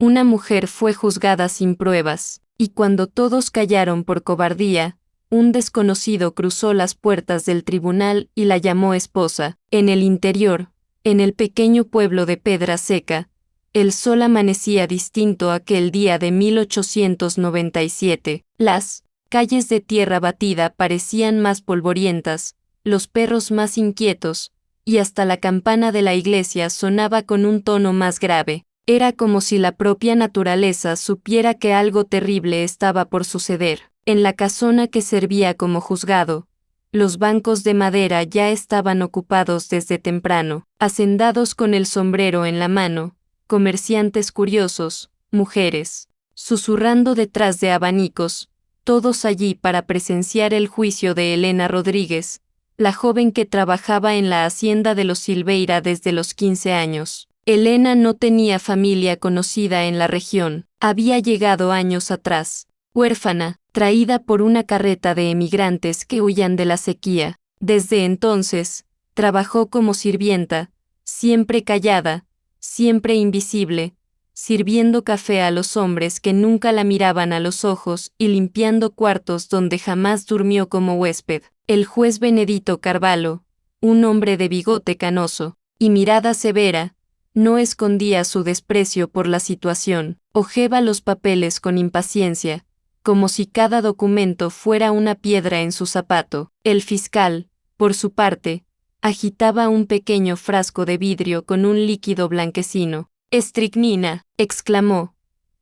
una mujer fue juzgada sin pruebas, y cuando todos callaron por cobardía, un desconocido cruzó las puertas del tribunal y la llamó esposa. En el interior, en el pequeño pueblo de Pedra Seca, el sol amanecía distinto aquel día de 1897. Las calles de tierra batida parecían más polvorientas, los perros más inquietos, y hasta la campana de la iglesia sonaba con un tono más grave. Era como si la propia naturaleza supiera que algo terrible estaba por suceder. En la casona que servía como juzgado, los bancos de madera ya estaban ocupados desde temprano, hacendados con el sombrero en la mano, comerciantes curiosos, mujeres, susurrando detrás de abanicos, todos allí para presenciar el juicio de Elena Rodríguez, la joven que trabajaba en la hacienda de los Silveira desde los 15 años. Elena no tenía familia conocida en la región, había llegado años atrás, huérfana, traída por una carreta de emigrantes que huían de la sequía. Desde entonces, trabajó como sirvienta, siempre callada, siempre invisible, sirviendo café a los hombres que nunca la miraban a los ojos y limpiando cuartos donde jamás durmió como huésped. El juez Benedito Carvalho, un hombre de bigote canoso y mirada severa, no escondía su desprecio por la situación, hojeaba los papeles con impaciencia, como si cada documento fuera una piedra en su zapato. El fiscal, por su parte, agitaba un pequeño frasco de vidrio con un líquido blanquecino. «Estricnina», exclamó,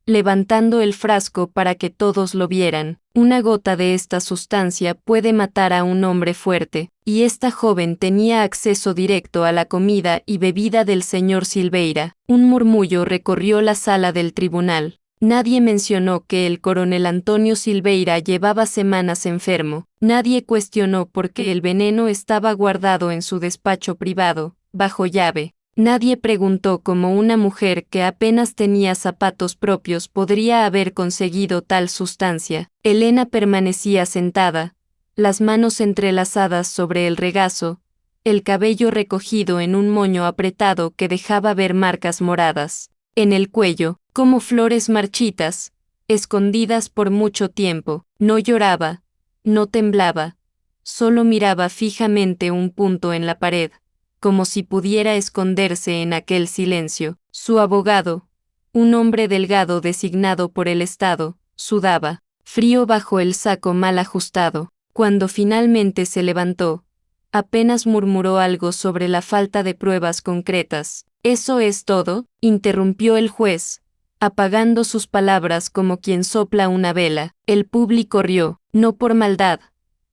levantando el frasco para que todos lo vieran. «Una gota de esta sustancia puede matar a un hombre fuerte», y esta joven tenía acceso directo a la comida y bebida del señor Silveira. Un murmullo recorrió la sala del tribunal. Nadie mencionó que el coronel Antonio Silveira llevaba semanas enfermo. Nadie cuestionó por qué el veneno estaba guardado en su despacho privado, bajo llave. Nadie preguntó cómo una mujer que apenas tenía zapatos propios podría haber conseguido tal sustancia. Elena permanecía sentada, las manos entrelazadas sobre el regazo, el cabello recogido en un moño apretado que dejaba ver marcas moradas en el cuello, como flores marchitas, escondidas por mucho tiempo. No lloraba, no temblaba, solo miraba fijamente un punto en la pared, como si pudiera esconderse en aquel silencio. Su abogado, un hombre delgado designado por el Estado, sudaba, frío bajo el saco mal ajustado. Cuando finalmente se levantó, apenas murmuró algo sobre la falta de pruebas concretas. «¿Eso es todo?», interrumpió el juez, apagando sus palabras como quien sopla una vela. El público rió, no por maldad,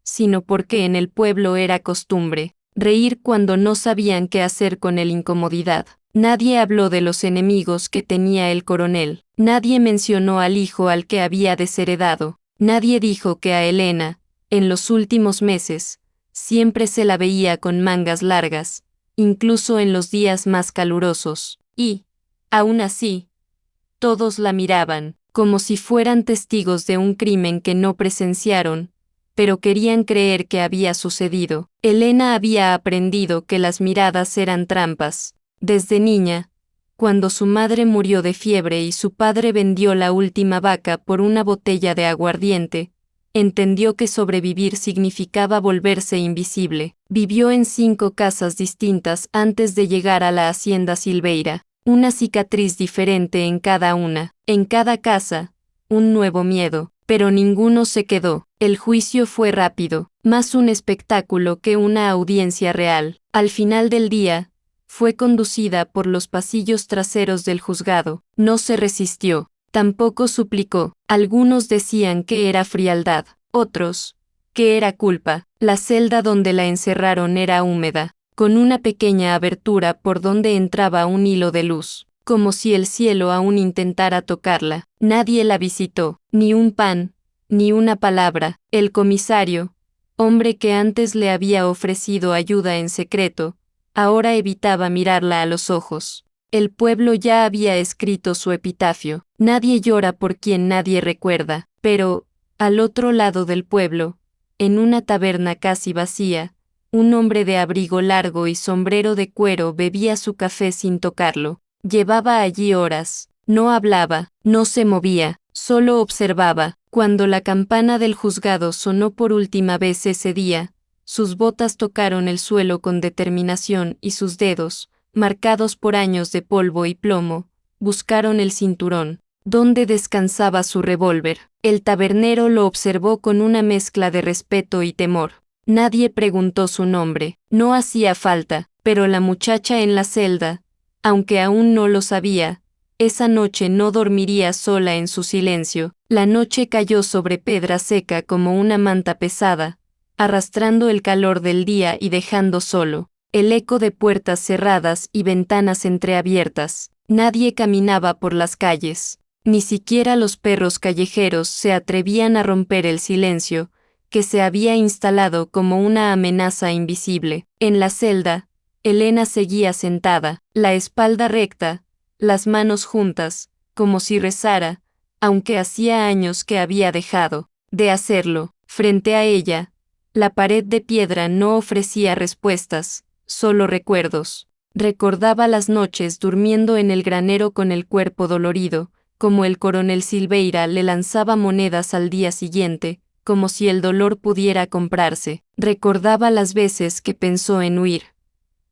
sino porque en el pueblo era costumbre reír cuando no sabían qué hacer con el incomodidad. Nadie habló de los enemigos que tenía el coronel, nadie mencionó al hijo al que había desheredado, nadie dijo que a Elena, en los últimos meses, siempre se la veía con mangas largas, incluso en los días más calurosos, y, aún así, todos la miraban, como si fueran testigos de un crimen que no presenciaron, pero querían creer que había sucedido. Elena había aprendido que las miradas eran trampas. Desde niña, cuando su madre murió de fiebre y su padre vendió la última vaca por una botella de aguardiente, entendió que sobrevivir significaba volverse invisible. Vivió en 5 casas distintas antes de llegar a la hacienda Silveira, una cicatriz diferente en cada una. En cada casa, un nuevo miedo, pero ninguno se quedó. El juicio fue rápido, más un espectáculo que una audiencia real. Al final del día, fue conducida por los pasillos traseros del juzgado. No se resistió, tampoco suplicó. Algunos decían que era frialdad, otros, que era culpa. La celda donde la encerraron era húmeda, con una pequeña abertura por donde entraba un hilo de luz, como si el cielo aún intentara tocarla. Nadie la visitó, ni un pan, ni una palabra. El comisario, hombre que antes le había ofrecido ayuda en secreto, ahora evitaba mirarla a los ojos. El pueblo ya había escrito su epitafio. Nadie llora por quien nadie recuerda, pero, al otro lado del pueblo, en una taberna casi vacía, un hombre de abrigo largo y sombrero de cuero bebía su café sin tocarlo. Llevaba allí horas, No hablaba, no se movía, solo observaba. Cuando la campana del juzgado sonó por última vez ese día, sus botas tocaron el suelo con determinación y sus dedos, marcados por años de polvo y plomo, buscaron el cinturón, donde descansaba su revólver. El tabernero lo observó con una mezcla de respeto y temor. Nadie preguntó su nombre, no hacía falta, pero la muchacha en la celda, aunque aún no lo sabía, esa noche no dormiría sola en su silencio. La noche cayó sobre Pedra Seca como una manta pesada, arrastrando el calor del día y dejando solo el eco de puertas cerradas y ventanas entreabiertas. Nadie caminaba por las calles, ni siquiera los perros callejeros se atrevían a romper el silencio, que se había instalado como una amenaza invisible. En la celda, Elena seguía sentada, la espalda recta, las manos juntas, como si rezara, aunque hacía años que había dejado de hacerlo. Frente a ella, la pared de piedra no ofrecía respuestas, solo recuerdos. Recordaba las noches durmiendo en el granero con el cuerpo dolorido, como el coronel Silveira le lanzaba monedas al día siguiente, como si el dolor pudiera comprarse. Recordaba las veces que pensó en huir,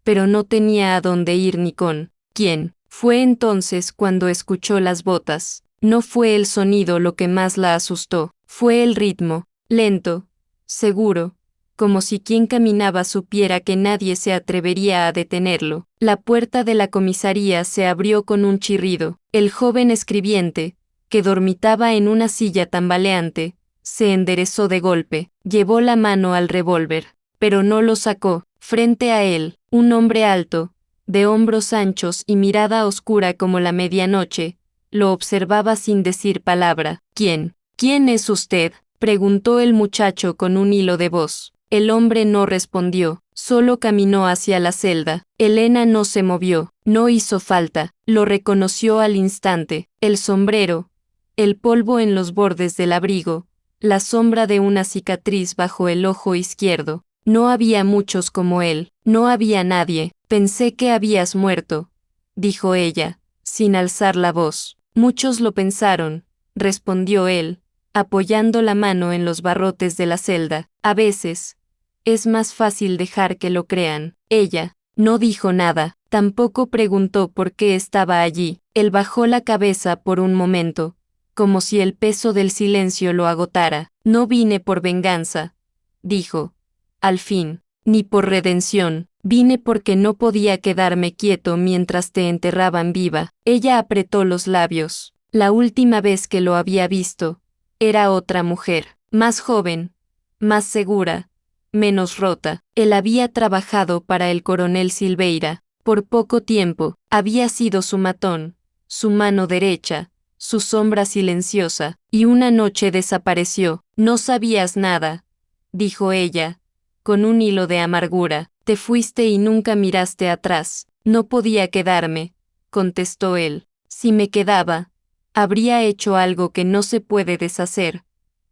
pero no tenía a dónde ir ni con quién. Fue entonces cuando escuchó las botas. No fue el sonido lo que más la asustó, fue el ritmo, lento, seguro, como si quien caminaba supiera que nadie se atrevería a detenerlo. La puerta de la comisaría se abrió con un chirrido. El joven escribiente, que dormitaba en una silla tambaleante, se enderezó de golpe, llevó la mano al revólver, pero no lo sacó. Frente a él, un hombre alto, de hombros anchos y mirada oscura como la medianoche, lo observaba sin decir palabra. ¿Quién es usted?, preguntó el muchacho con un hilo de voz. El hombre no respondió, solo caminó hacia la celda. Elena no se movió, no hizo falta, lo reconoció al instante. El sombrero, el polvo en los bordes del abrigo, la sombra de una cicatriz bajo el ojo izquierdo. No había muchos como él, no había nadie. Pensé que habías muerto, dijo ella, sin alzar la voz. Muchos lo pensaron, respondió él, apoyando la mano en los barrotes de la celda. A veces, es más fácil dejar que lo crean. Ella no dijo nada, tampoco preguntó por qué estaba allí. Él bajó la cabeza por un momento, como si el peso del silencio lo agotara. No vine por venganza, dijo, al fin, ni por redención. Vine porque no podía quedarme quieto mientras te enterraban viva. Ella apretó los labios. La última vez que lo había visto, era otra mujer, más joven, más segura, menos rota. Él había trabajado para el coronel Silveira. Por poco tiempo, había sido su matón, su mano derecha, su sombra silenciosa, y una noche desapareció. No sabías nada, dijo ella, con un hilo de amargura. Te fuiste y nunca miraste atrás. No podía quedarme, contestó él. Si me quedaba, habría hecho algo que no se puede deshacer,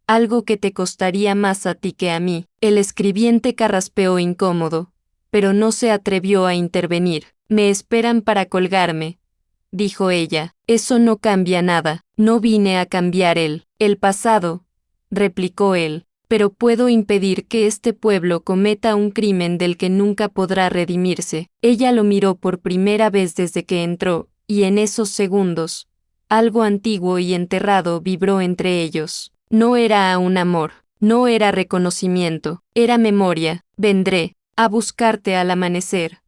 algo que te costaría más a ti que a mí. El escribiente carraspeó incómodo, pero no se atrevió a intervenir. Me esperan para colgarme, dijo ella. Eso no cambia nada. No vine a cambiar el pasado, replicó él. Pero puedo impedir que este pueblo cometa un crimen del que nunca podrá redimirse. Ella lo miró por primera vez desde que entró, y en esos segundos, algo antiguo y enterrado vibró entre ellos. No era aún amor, no era reconocimiento, era memoria. Vendré a buscarte al amanecer,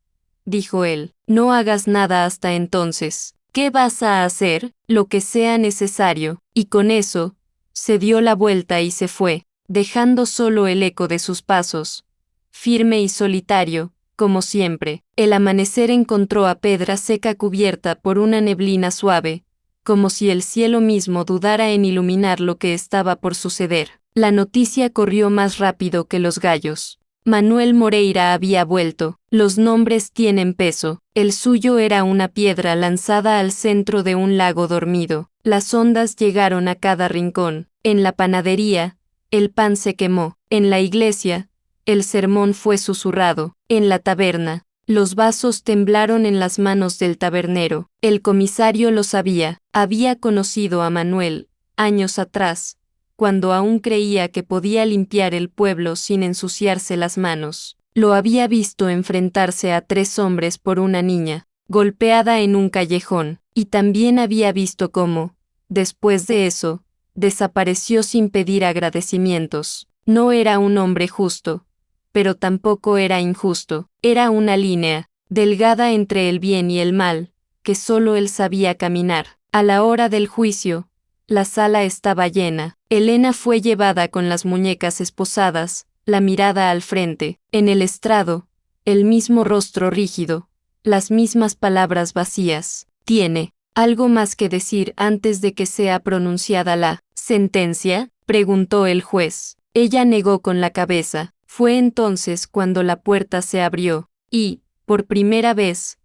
dijo él. No hagas nada hasta entonces. ¿Qué vas a hacer? Lo que sea necesario. Y con eso, se dio la vuelta y se fue, dejando solo el eco de sus pasos, firme y solitario, como siempre. El amanecer encontró a Pedra Seca cubierta por una neblina suave, como si el cielo mismo dudara en iluminar lo que estaba por suceder. La noticia corrió más rápido que los gallos. Manuel Moreira había vuelto. Los nombres tienen peso. El suyo era una piedra lanzada al centro de un lago dormido. Las ondas llegaron a cada rincón. En la panadería, el pan se quemó. En la iglesia, el sermón fue susurrado. En la taberna, Los vasos temblaron en las manos del tabernero. El comisario lo sabía. Había conocido a Manuel, años atrás, cuando aún creía que podía limpiar el pueblo sin ensuciarse las manos. Lo había visto enfrentarse a 3 hombres por una niña, golpeada en un callejón, y también había visto cómo, después de eso, desapareció sin pedir agradecimientos. No era un hombre justo, pero tampoco era injusto. Era una línea, delgada entre el bien y el mal, que solo él sabía caminar. A la hora del juicio, la sala estaba llena. Elena fue llevada con las muñecas esposadas, la mirada al frente. En el estrado, el mismo rostro rígido, las mismas palabras vacías. ¿Tiene algo más que decir antes de que sea pronunciada la sentencia?, preguntó el juez. Ella negó con la cabeza. Fue entonces cuando la puerta se abrió, y, por primera vez,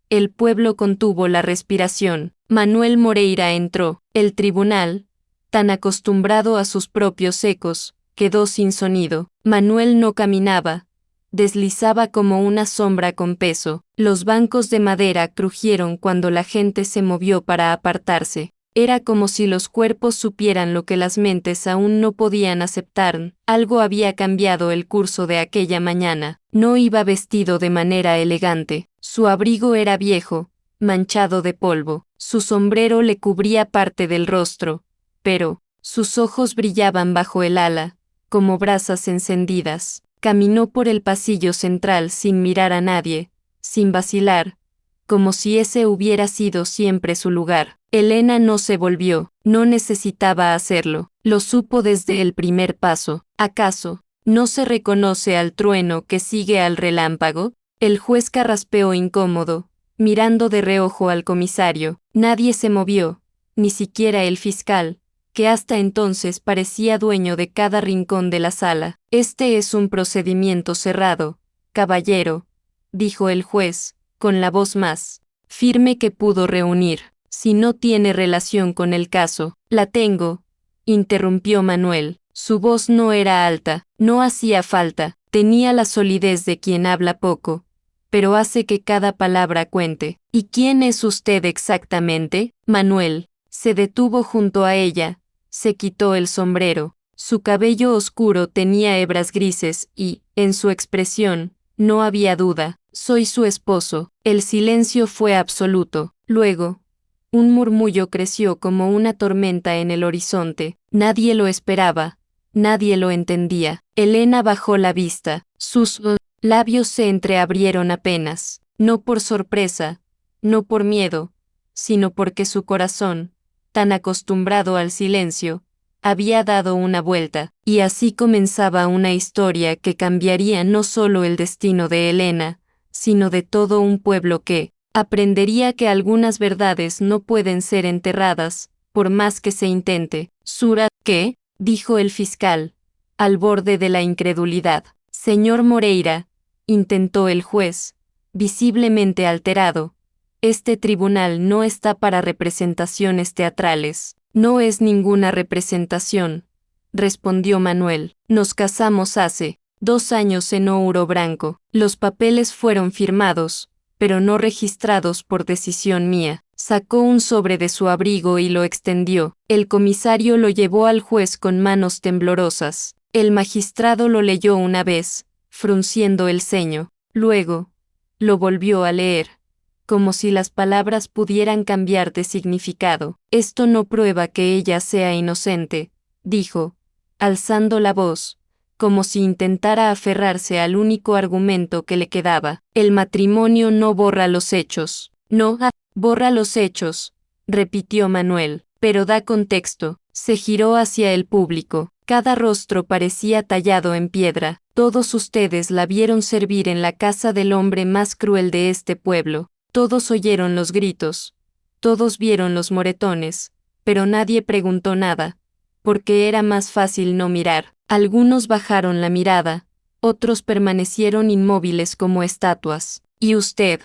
el pueblo contuvo la respiración. Manuel Moreira entró. El tribunal, tan acostumbrado a sus propios ecos, quedó sin sonido. Manuel no caminaba, deslizaba como una sombra con peso. Los bancos de madera crujieron cuando la gente se movió para apartarse. Era como si los cuerpos supieran lo que las mentes aún no podían aceptar. Algo había cambiado el curso de aquella mañana. No iba vestido de manera elegante. Su abrigo era viejo, manchado de polvo. Su sombrero le cubría parte del rostro, pero sus ojos brillaban bajo el ala, como brasas encendidas. Caminó por el pasillo central sin mirar a nadie, sin vacilar, como si ese hubiera sido siempre su lugar. Elena no se volvió, no necesitaba hacerlo, lo supo desde el primer paso. ¿Acaso no se reconoce al trueno que sigue al relámpago? El juez carraspeó incómodo, mirando de reojo al comisario. Nadie se movió, ni siquiera el fiscal, que hasta entonces parecía dueño de cada rincón de la sala. Este es un procedimiento cerrado, caballero, dijo el juez, con la voz más firme que pudo reunir. Si no tiene relación con el caso. La tengo, interrumpió Manuel. Su voz no era alta, no hacía falta, tenía la solidez de quien habla poco, pero hace que cada palabra cuente. ¿Y quién es usted exactamente? Manuel se detuvo junto a ella, se quitó el sombrero. Su cabello oscuro tenía hebras grises y, en su expresión, no había duda. Soy su esposo. El silencio fue absoluto. Luego, un murmullo creció como una tormenta en el horizonte. Nadie lo esperaba, nadie lo entendía. Elena bajó la vista. Sus labios se entreabrieron apenas, no por sorpresa, no por miedo, sino porque su corazón, tan acostumbrado al silencio, había dado una vuelta, y así comenzaba una historia que cambiaría no solo el destino de Elena, sino de todo un pueblo que aprendería que algunas verdades no pueden ser enterradas, por más que se intente. Sura, ¿qué?, dijo el fiscal, al borde de la incredulidad. Señor Moreira, intentó el juez, visiblemente alterado, este tribunal no está para representaciones teatrales. No es ninguna representación, respondió Manuel. Nos casamos hace 2 años en Ouro Branco. Los papeles fueron firmados, pero no registrados por decisión mía. Sacó un sobre de su abrigo y lo extendió. El comisario lo llevó al juez con manos temblorosas. El magistrado lo leyó una vez, frunciendo el ceño. Luego, lo volvió a leer, como si las palabras pudieran cambiar de significado. Esto no prueba que ella sea inocente, dijo, alzando la voz, como si intentara aferrarse al único argumento que le quedaba. El matrimonio no borra los hechos. No, borra los hechos, repitió Manuel, pero da contexto. Se giró hacia el público. Cada rostro parecía tallado en piedra. Todos ustedes la vieron servir en la casa del hombre más cruel de este pueblo. Todos oyeron los gritos. Todos vieron los moretones, pero nadie preguntó nada, porque era más fácil no mirar. Algunos bajaron la mirada, otros permanecieron inmóviles como estatuas. ¿Y usted?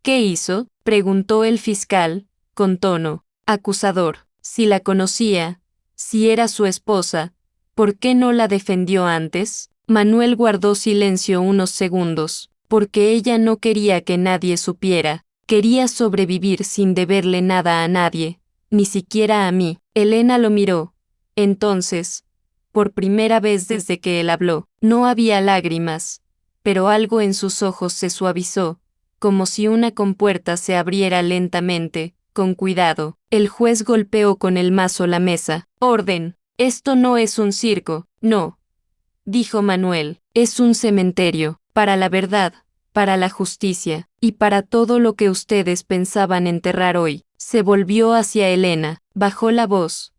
¿Qué hizo?, preguntó el fiscal, con tono acusador. Si la conocía, si era su esposa, ¿por qué no la defendió antes? Manuel guardó silencio unos segundos. porque ella no quería que nadie supiera, quería sobrevivir sin deberle nada a nadie, ni siquiera a mí. Elena lo miró. Entonces, por primera vez desde que él habló, no había lágrimas, pero algo en sus ojos se suavizó, como si una compuerta se abriera lentamente, con cuidado. El juez golpeó con el mazo la mesa. Orden. Esto no es un circo, no, dijo Manuel, es un cementerio, para la verdad, para la justicia, y para todo lo que ustedes pensaban enterrar hoy. Se volvió hacia Elena, bajó la voz.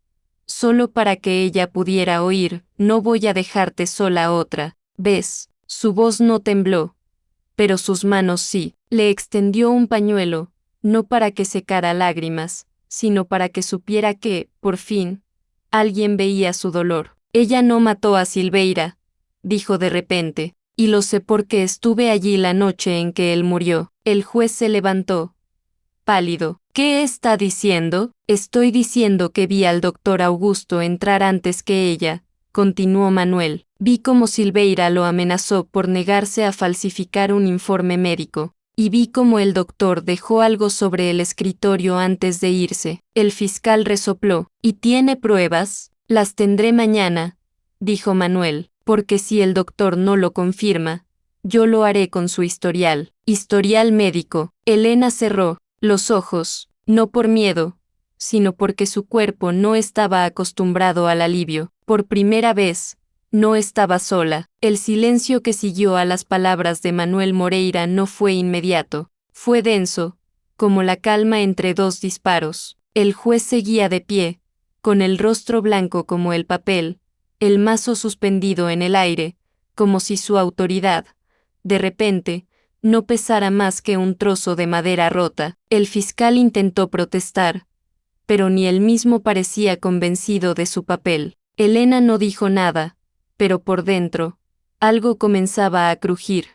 Solo para que ella pudiera oír, no voy a dejarte sola otra, ¿ves? Su voz no tembló, pero sus manos sí. Le extendió un pañuelo, no para que secara lágrimas, sino para que supiera que, por fin, alguien veía su dolor. Ella no mató a Silveira, dijo de repente, y lo sé porque estuve allí la noche en que él murió. El juez se levantó, pálido. ¿Qué está diciendo? Estoy diciendo que vi al doctor Augusto entrar antes que ella, continuó Manuel. Vi cómo Silveira lo amenazó por negarse a falsificar un informe médico, y vi cómo el doctor dejó algo sobre el escritorio antes de irse. El fiscal resopló. ¿Y tiene pruebas? Las tendré mañana, dijo Manuel, porque si el doctor no lo confirma, yo lo haré con su historial. Historial médico. Elena cerró los ojos, no por miedo, sino porque su cuerpo no estaba acostumbrado al alivio. Por primera vez, no estaba sola. El silencio que siguió a las palabras de Manuel Moreira no fue inmediato, fue denso, como la calma entre dos disparos. El juez seguía de pie, con el rostro blanco como el papel, el mazo suspendido en el aire, como si su autoridad, de repente, no pesara más que un trozo de madera rota. El fiscal intentó protestar, pero ni él mismo parecía convencido de su papel. Elena no dijo nada, pero por dentro, algo comenzaba a crujir,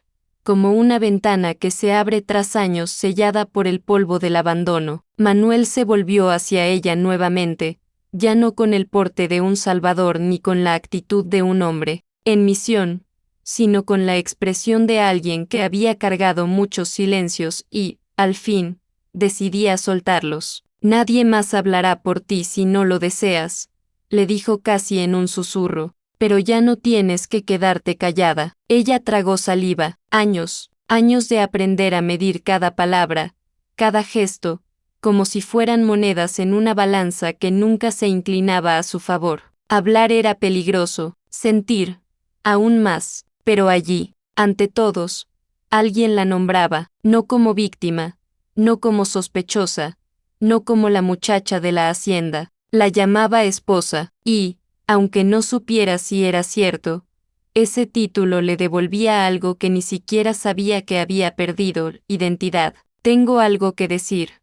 como una ventana que se abre tras años sellada por el polvo del abandono. Manuel se volvió hacia ella nuevamente, ya no con el porte de un salvador ni con la actitud de un hombre en misión, sino con la expresión de alguien que había cargado muchos silencios y, al fin, decidía soltarlos. Nadie más hablará por ti si no lo deseas, le dijo casi en un susurro, pero ya no tienes que quedarte callada. Ella tragó saliva. Años, años de aprender a medir cada palabra, cada gesto, como si fueran monedas en una balanza que nunca se inclinaba a su favor. Hablar era peligroso, sentir, aún más. Pero allí, ante todos, alguien la nombraba, no como víctima, no como sospechosa, no como la muchacha de la hacienda, la llamaba esposa, y, aunque no supiera si era cierto, ese título le devolvía algo que ni siquiera sabía que había perdido, identidad. Tengo algo que decir,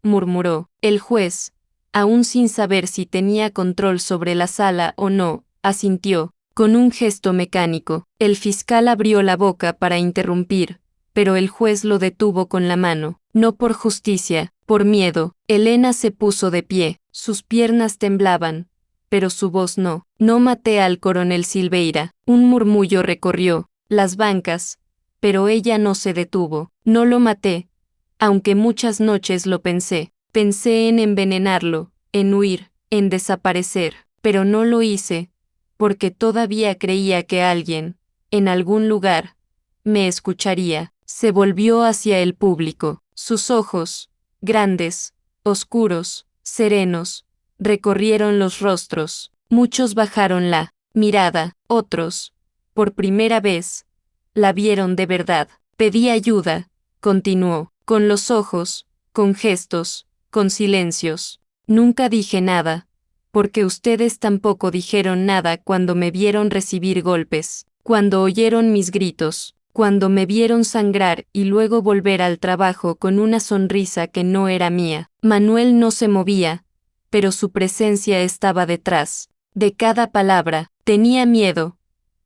murmuró. El juez, aún sin saber si tenía control sobre la sala o no, asintió. Con un gesto mecánico, el fiscal abrió la boca para interrumpir, pero el juez lo detuvo con la mano. No por justicia, por miedo. Elena se puso de pie, sus piernas temblaban, pero su voz no. No maté al coronel Silveira. Un murmullo recorrió las bancas, pero ella no se detuvo. No lo maté, aunque muchas noches lo pensé. Pensé en envenenarlo, en huir, en desaparecer, pero no lo hice, porque todavía creía que alguien, en algún lugar, me escucharía. Se volvió hacia el público. Sus ojos, grandes, oscuros, serenos, recorrieron los rostros. Muchos bajaron la mirada, otros, por primera vez, la vieron de verdad. Pedí ayuda, continuó, con los ojos, con gestos, con silencios. Nunca dije nada, porque ustedes tampoco dijeron nada cuando me vieron recibir golpes, cuando oyeron mis gritos, cuando me vieron sangrar y luego volver al trabajo con una sonrisa que no era mía. Manuel no se movía, pero su presencia estaba detrás de cada palabra. Tenía miedo,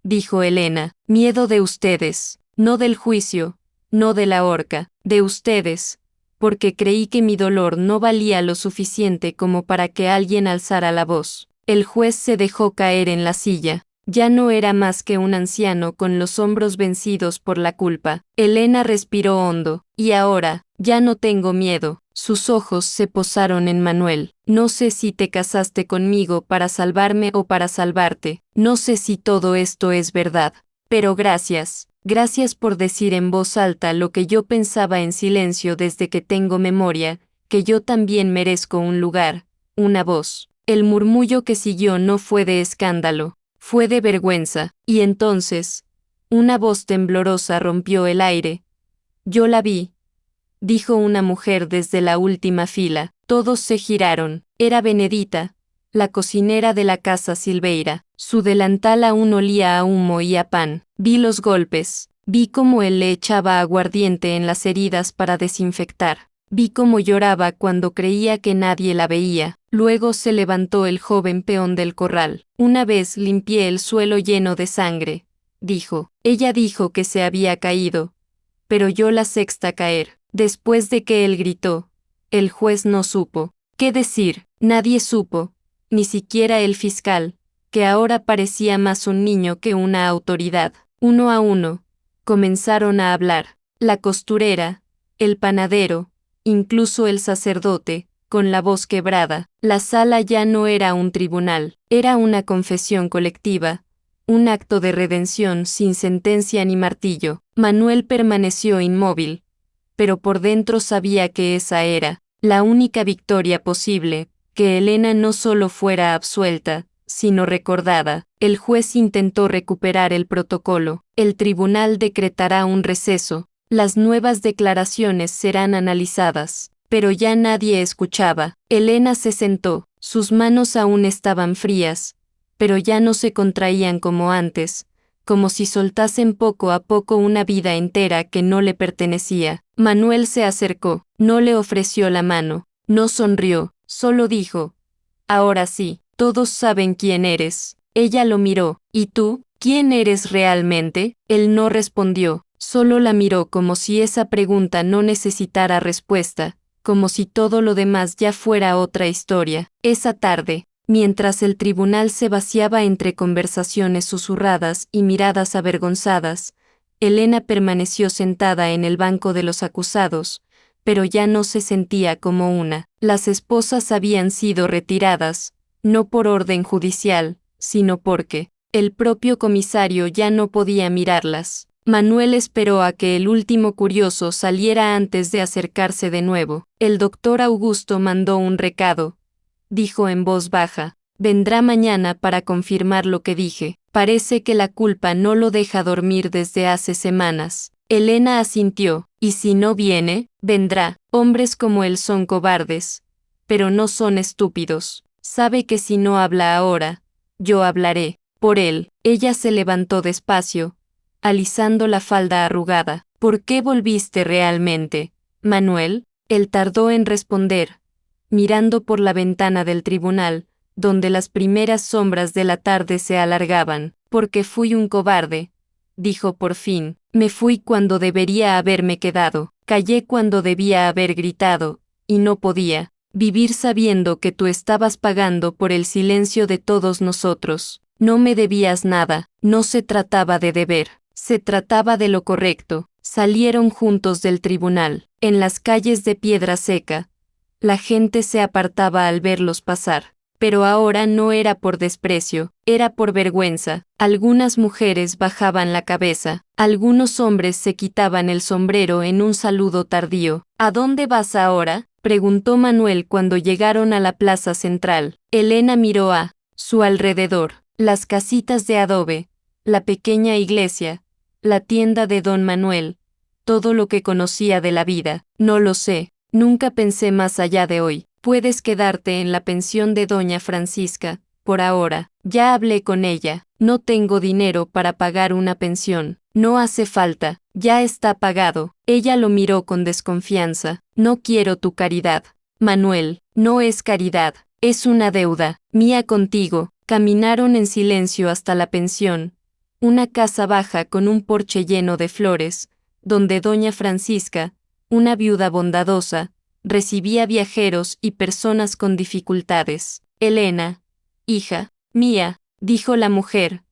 dijo Elena, miedo de ustedes, no del juicio, no de la horca, de ustedes, porque creí que mi dolor no valía lo suficiente como para que alguien alzara la voz. El juez se dejó caer en la silla. Ya no era más que un anciano con los hombros vencidos por la culpa. Elena respiró hondo. Y ahora, ya no tengo miedo. Sus ojos se posaron en Manuel. No sé si te casaste conmigo para salvarme o para salvarte. No sé si todo esto es verdad. Pero gracias. Gracias por decir en voz alta lo que yo pensaba en silencio desde que tengo memoria, que yo también merezco un lugar, una voz. El murmullo que siguió no fue de escándalo. Fue de vergüenza, y entonces, una voz temblorosa rompió el aire. Yo la vi, dijo una mujer desde la última fila. Todos se giraron. Era Benedita, la cocinera de la casa Silveira. Su delantal aún olía a humo y a pan. Vi los golpes. Vi cómo él le echaba aguardiente en las heridas para desinfectar. Vi cómo lloraba cuando creía que nadie la veía. Luego se levantó el joven peón del corral. Una vez limpié el suelo lleno de sangre, dijo. Ella dijo que se había caído, pero yo la sexta caer. Después de que él gritó, el juez no supo qué decir. Nadie supo, ni siquiera el fiscal, que ahora parecía más un niño que una autoridad. Uno a uno, comenzaron a hablar. La costurera, el panadero, incluso el sacerdote, con la voz quebrada. La sala ya no era un tribunal, era una confesión colectiva, un acto de redención sin sentencia ni martillo. Manuel permaneció inmóvil, pero por dentro sabía que esa era la única victoria posible, que Elena no solo fuera absuelta, sino recordada. El juez intentó recuperar el protocolo. El tribunal decretará un receso. Las nuevas declaraciones serán analizadas. Pero ya nadie escuchaba. Elena se sentó. Sus manos aún estaban frías, pero ya no se contraían como antes, como si soltasen poco a poco una vida entera que no le pertenecía. Manuel se acercó, no le ofreció la mano, no sonrió, solo dijo: ahora sí, todos saben quién eres. Ella lo miró. ¿Y tú? ¿Quién eres realmente? Él no respondió, solo la miró como si esa pregunta no necesitara respuesta, como si todo lo demás ya fuera otra historia. Esa tarde, mientras el tribunal se vaciaba entre conversaciones susurradas y miradas avergonzadas, Elena permaneció sentada en el banco de los acusados, pero ya no se sentía como una. Las esposas habían sido retiradas, no por orden judicial, sino porque el propio comisario ya no podía mirarlas. Manuel esperó a que el último curioso saliera antes de acercarse de nuevo. El doctor Augusto mandó un recado, dijo en voz baja. Vendrá mañana para confirmar lo que dije. Parece que la culpa no lo deja dormir desde hace semanas. Elena asintió. ¿Y si no viene? Vendrá. Hombres como él son cobardes, pero no son estúpidos. Sabe que si no habla ahora, yo hablaré por él. Ella se levantó despacio, alisando la falda arrugada. ¿Por qué volviste realmente, Manuel? Él tardó en responder, mirando por la ventana del tribunal, donde las primeras sombras de la tarde se alargaban. Porque fui un cobarde, dijo por fin. Me fui cuando debería haberme quedado. Callé cuando debía haber gritado, y no podía vivir sabiendo que tú estabas pagando por el silencio de todos nosotros. No me debías nada, no se trataba de deber, se trataba de lo correcto. Salieron juntos del tribunal. En las calles de Piedra Seca, la gente se apartaba al verlos pasar. Pero ahora no era por desprecio, era por vergüenza. Algunas mujeres bajaban la cabeza, algunos hombres se quitaban el sombrero en un saludo tardío. ¿A dónde vas ahora?, preguntó Manuel cuando llegaron a la plaza central. Elena miró a su alrededor. Las casitas de adobe, la pequeña iglesia, la tienda de don Manuel, todo lo que conocía de la vida. No lo sé, nunca pensé más allá de hoy. Puedes quedarte en la pensión de doña Francisca, por ahora. Ya hablé con ella, no tengo dinero para pagar una pensión. No hace falta, ya está pagado. Ella lo miró con desconfianza. No quiero tu caridad, Manuel, no es caridad, es una deuda mía contigo. Caminaron en silencio hasta la pensión, una casa baja con un porche lleno de flores, donde doña Francisca, una viuda bondadosa, recibía viajeros y personas con dificultades. Elena, hija mía, dijo la mujer,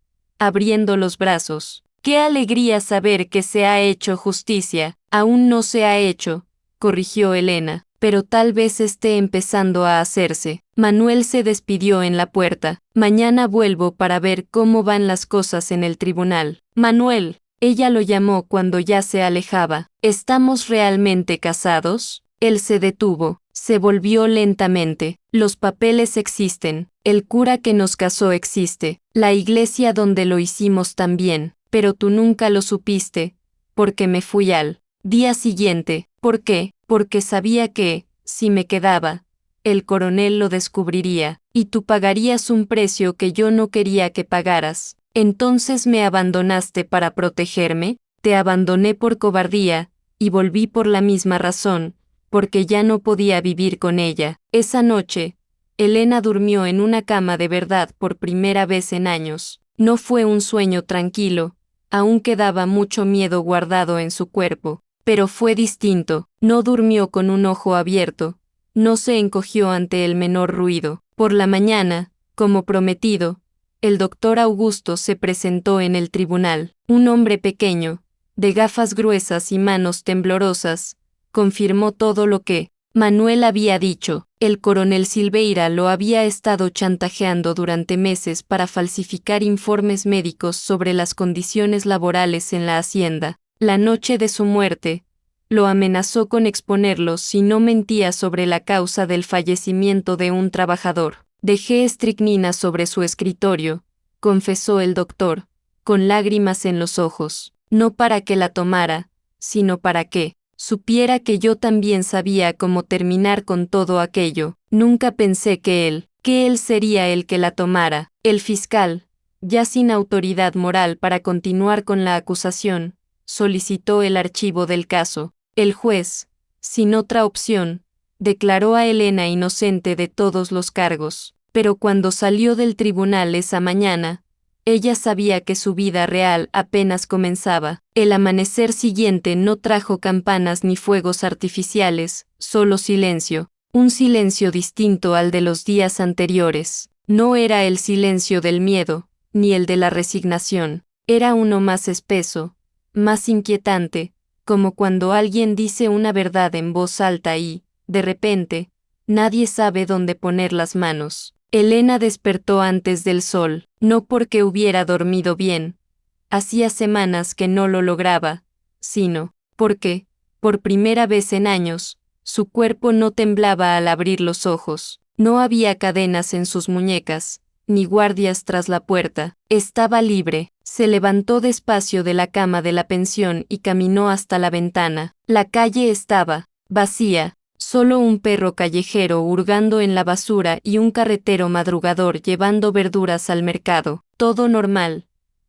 abriendo los brazos. ¡Qué alegría saber que se ha hecho justicia! Aún no se ha hecho, corrigió Elena, pero tal vez esté empezando a hacerse. Manuel se despidió en la puerta. Mañana vuelvo para ver cómo van las cosas en el tribunal. Manuel, ella lo llamó cuando ya se alejaba. ¿Estamos realmente casados? Él se detuvo, se volvió lentamente. Los papeles existen, el cura que nos casó existe, la iglesia donde lo hicimos también, pero tú nunca lo supiste, porque me fui al día siguiente. ¿Por qué? Porque sabía que, si me quedaba, el coronel lo descubriría, y tú pagarías un precio que yo no quería que pagaras. Entonces me abandonaste para protegerme, te abandoné por cobardía, y volví por la misma razón, porque ya no podía vivir con ella. Esa noche, Elena durmió en una cama de verdad por primera vez en años. No fue un sueño tranquilo, aún quedaba mucho miedo guardado en su cuerpo, pero fue distinto. No durmió con un ojo abierto, no se encogió ante el menor ruido. Por la mañana, como prometido, el doctor Augusto se presentó en el tribunal. Un hombre pequeño, de gafas gruesas y manos temblorosas, confirmó todo lo que Manuel había dicho. El coronel Silveira lo había estado chantajeando durante meses para falsificar informes médicos sobre las condiciones laborales en la hacienda. La noche de su muerte, lo amenazó con exponerlo si no mentía sobre la causa del fallecimiento de un trabajador. Dejé estricnina sobre su escritorio, confesó el doctor, con lágrimas en los ojos, no para que la tomara, sino para que supiera que yo también sabía cómo terminar con todo aquello. Nunca pensé que él sería el que la tomara. El fiscal, ya sin autoridad moral para continuar con la acusación, solicitó el archivo del caso. El juez, sin otra opción, declaró a Elena inocente de todos los cargos, pero cuando salió del tribunal esa mañana, ella sabía que su vida real apenas comenzaba. El amanecer siguiente no trajo campanas ni fuegos artificiales, solo silencio, un silencio distinto al de los días anteriores. No era el silencio del miedo, ni el de la resignación, era uno más espeso, más inquietante, como cuando alguien dice una verdad en voz alta y, de repente, nadie sabe dónde poner las manos. Elena despertó antes del sol, no porque hubiera dormido bien, hacía semanas que no lo lograba, sino porque, por primera vez en años, su cuerpo no temblaba al abrir los ojos. No había cadenas en sus muñecas, ni guardias tras la puerta. Estaba libre. Se levantó despacio de la cama de la pensión y caminó hasta la ventana. La calle estaba vacía. Solo un perro callejero hurgando en la basura y un carretero madrugador llevando verduras al mercado. Todo normal,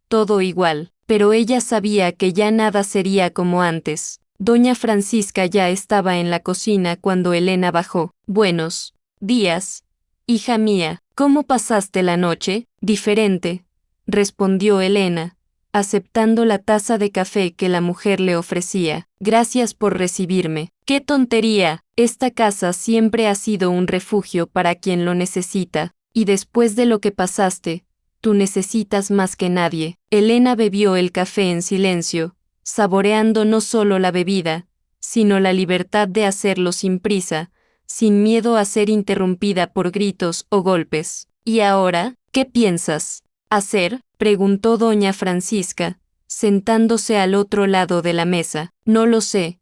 todo igual, pero ella sabía que ya nada sería como antes. Doña Francisca ya estaba en la cocina cuando Elena bajó. Buenos días, hija mía, ¿cómo pasaste la noche? Diferente, respondió Elena, aceptando la taza de café que la mujer le ofrecía. Gracias por recibirme. ¡Qué tontería! Esta casa siempre ha sido un refugio para quien lo necesita, y después de lo que pasaste, tú necesitas más que nadie. Elena bebió el café en silencio, saboreando no solo la bebida, sino la libertad de hacerlo sin prisa, sin miedo a ser interrumpida por gritos o golpes. ¿Y ahora, qué piensas hacer?, preguntó doña Francisca, sentándose al otro lado de la mesa. No lo sé,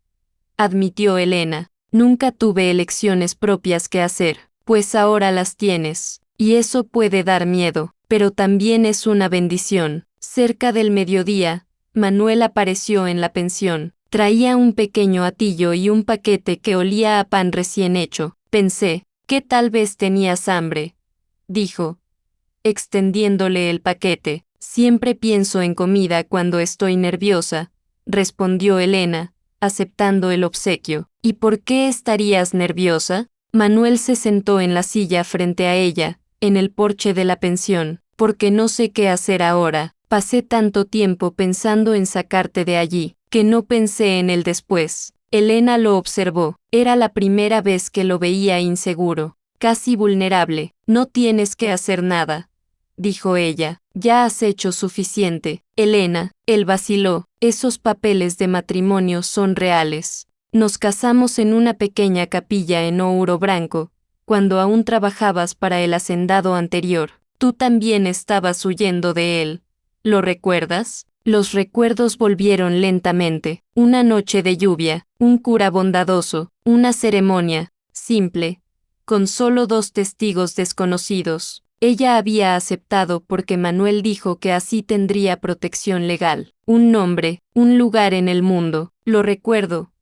admitió Elena. Nunca tuve elecciones propias que hacer, pues ahora las tienes, y eso puede dar miedo, pero también es una bendición. Cerca del mediodía, Manuel apareció en la pensión. Traía un pequeño atillo y un paquete que olía a pan recién hecho. Pensé que tal vez tenías hambre, dijo, extendiéndole el paquete. Siempre pienso en comida cuando estoy nerviosa, respondió Elena, aceptando el obsequio. ¿Y por qué estarías nerviosa? Manuel se sentó en la silla frente a ella, en el porche de la pensión. Porque no sé qué hacer ahora. Pasé tanto tiempo pensando en sacarte de allí, que no pensé en el después. Elena lo observó. Era la primera vez que lo veía inseguro, casi vulnerable. No tienes que hacer nada, dijo ella. Ya has hecho suficiente, Elena. Él vaciló. Esos papeles de matrimonio son reales. Nos casamos en una pequeña capilla en Ouro Branco, cuando aún trabajabas para el hacendado anterior. Tú también estabas huyendo de él. ¿Lo recuerdas? Los recuerdos volvieron lentamente. Una noche de lluvia, un cura bondadoso, una ceremonia simple, con solo 2 testigos desconocidos. Ella había aceptado porque Manuel dijo que así tendría protección legal. Un nombre, un lugar en el mundo. Lo recuerdo,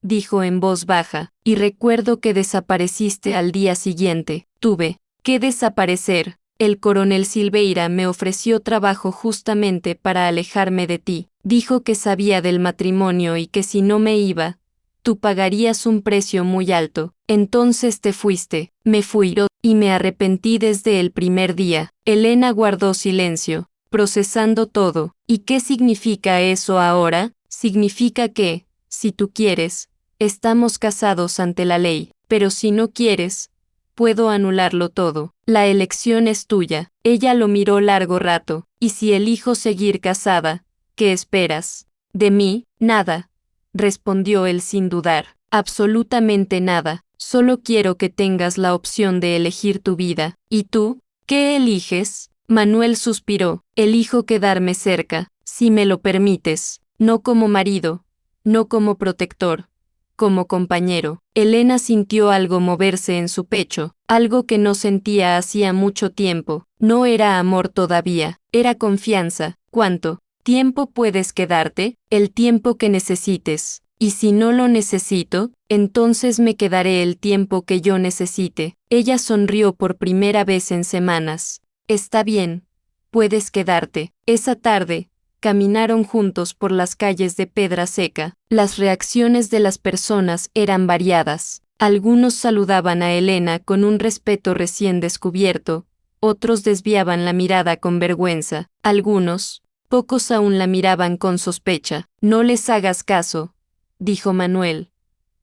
dijo en voz baja, y recuerdo que desapareciste al día siguiente. Tuve que desaparecer. El coronel Silveira me ofreció trabajo justamente para alejarme de ti. Dijo que sabía del matrimonio y que si no me iba, tú pagarías un precio muy alto. Entonces te fuiste. Me fui y me arrepentí desde el primer día. Elena guardó silencio, procesando todo. ¿Y qué significa eso ahora? Significa que, si tú quieres, estamos casados ante la ley, pero si no quieres, puedo anularlo todo. La elección es tuya. Ella lo miró largo rato. ¿Y si elijo seguir casada? ¿Qué esperas? ¿De mí? Nada, respondió él sin dudar. Absolutamente nada. Solo quiero que tengas la opción de elegir tu vida. ¿Y tú? ¿Qué eliges? Manuel suspiró. Elijo quedarme cerca, si me lo permites. No como marido, no como protector, como compañero. Elena sintió algo moverse en su pecho, algo que no sentía hacía mucho tiempo. No era amor todavía, era confianza. ¿Cuánto tiempo puedes quedarte? El tiempo que necesites. Y si no lo necesito, entonces me quedaré el tiempo que yo necesite. Ella sonrió por primera vez en semanas. Está bien, puedes quedarte. Esa tarde, caminaron juntos por las calles de Pedra Seca. Las reacciones de las personas eran variadas. Algunos saludaban a Elena con un respeto recién descubierto, otros desviaban la mirada con vergüenza, algunos, pocos aún la miraban con sospecha. No les hagas caso, dijo Manuel,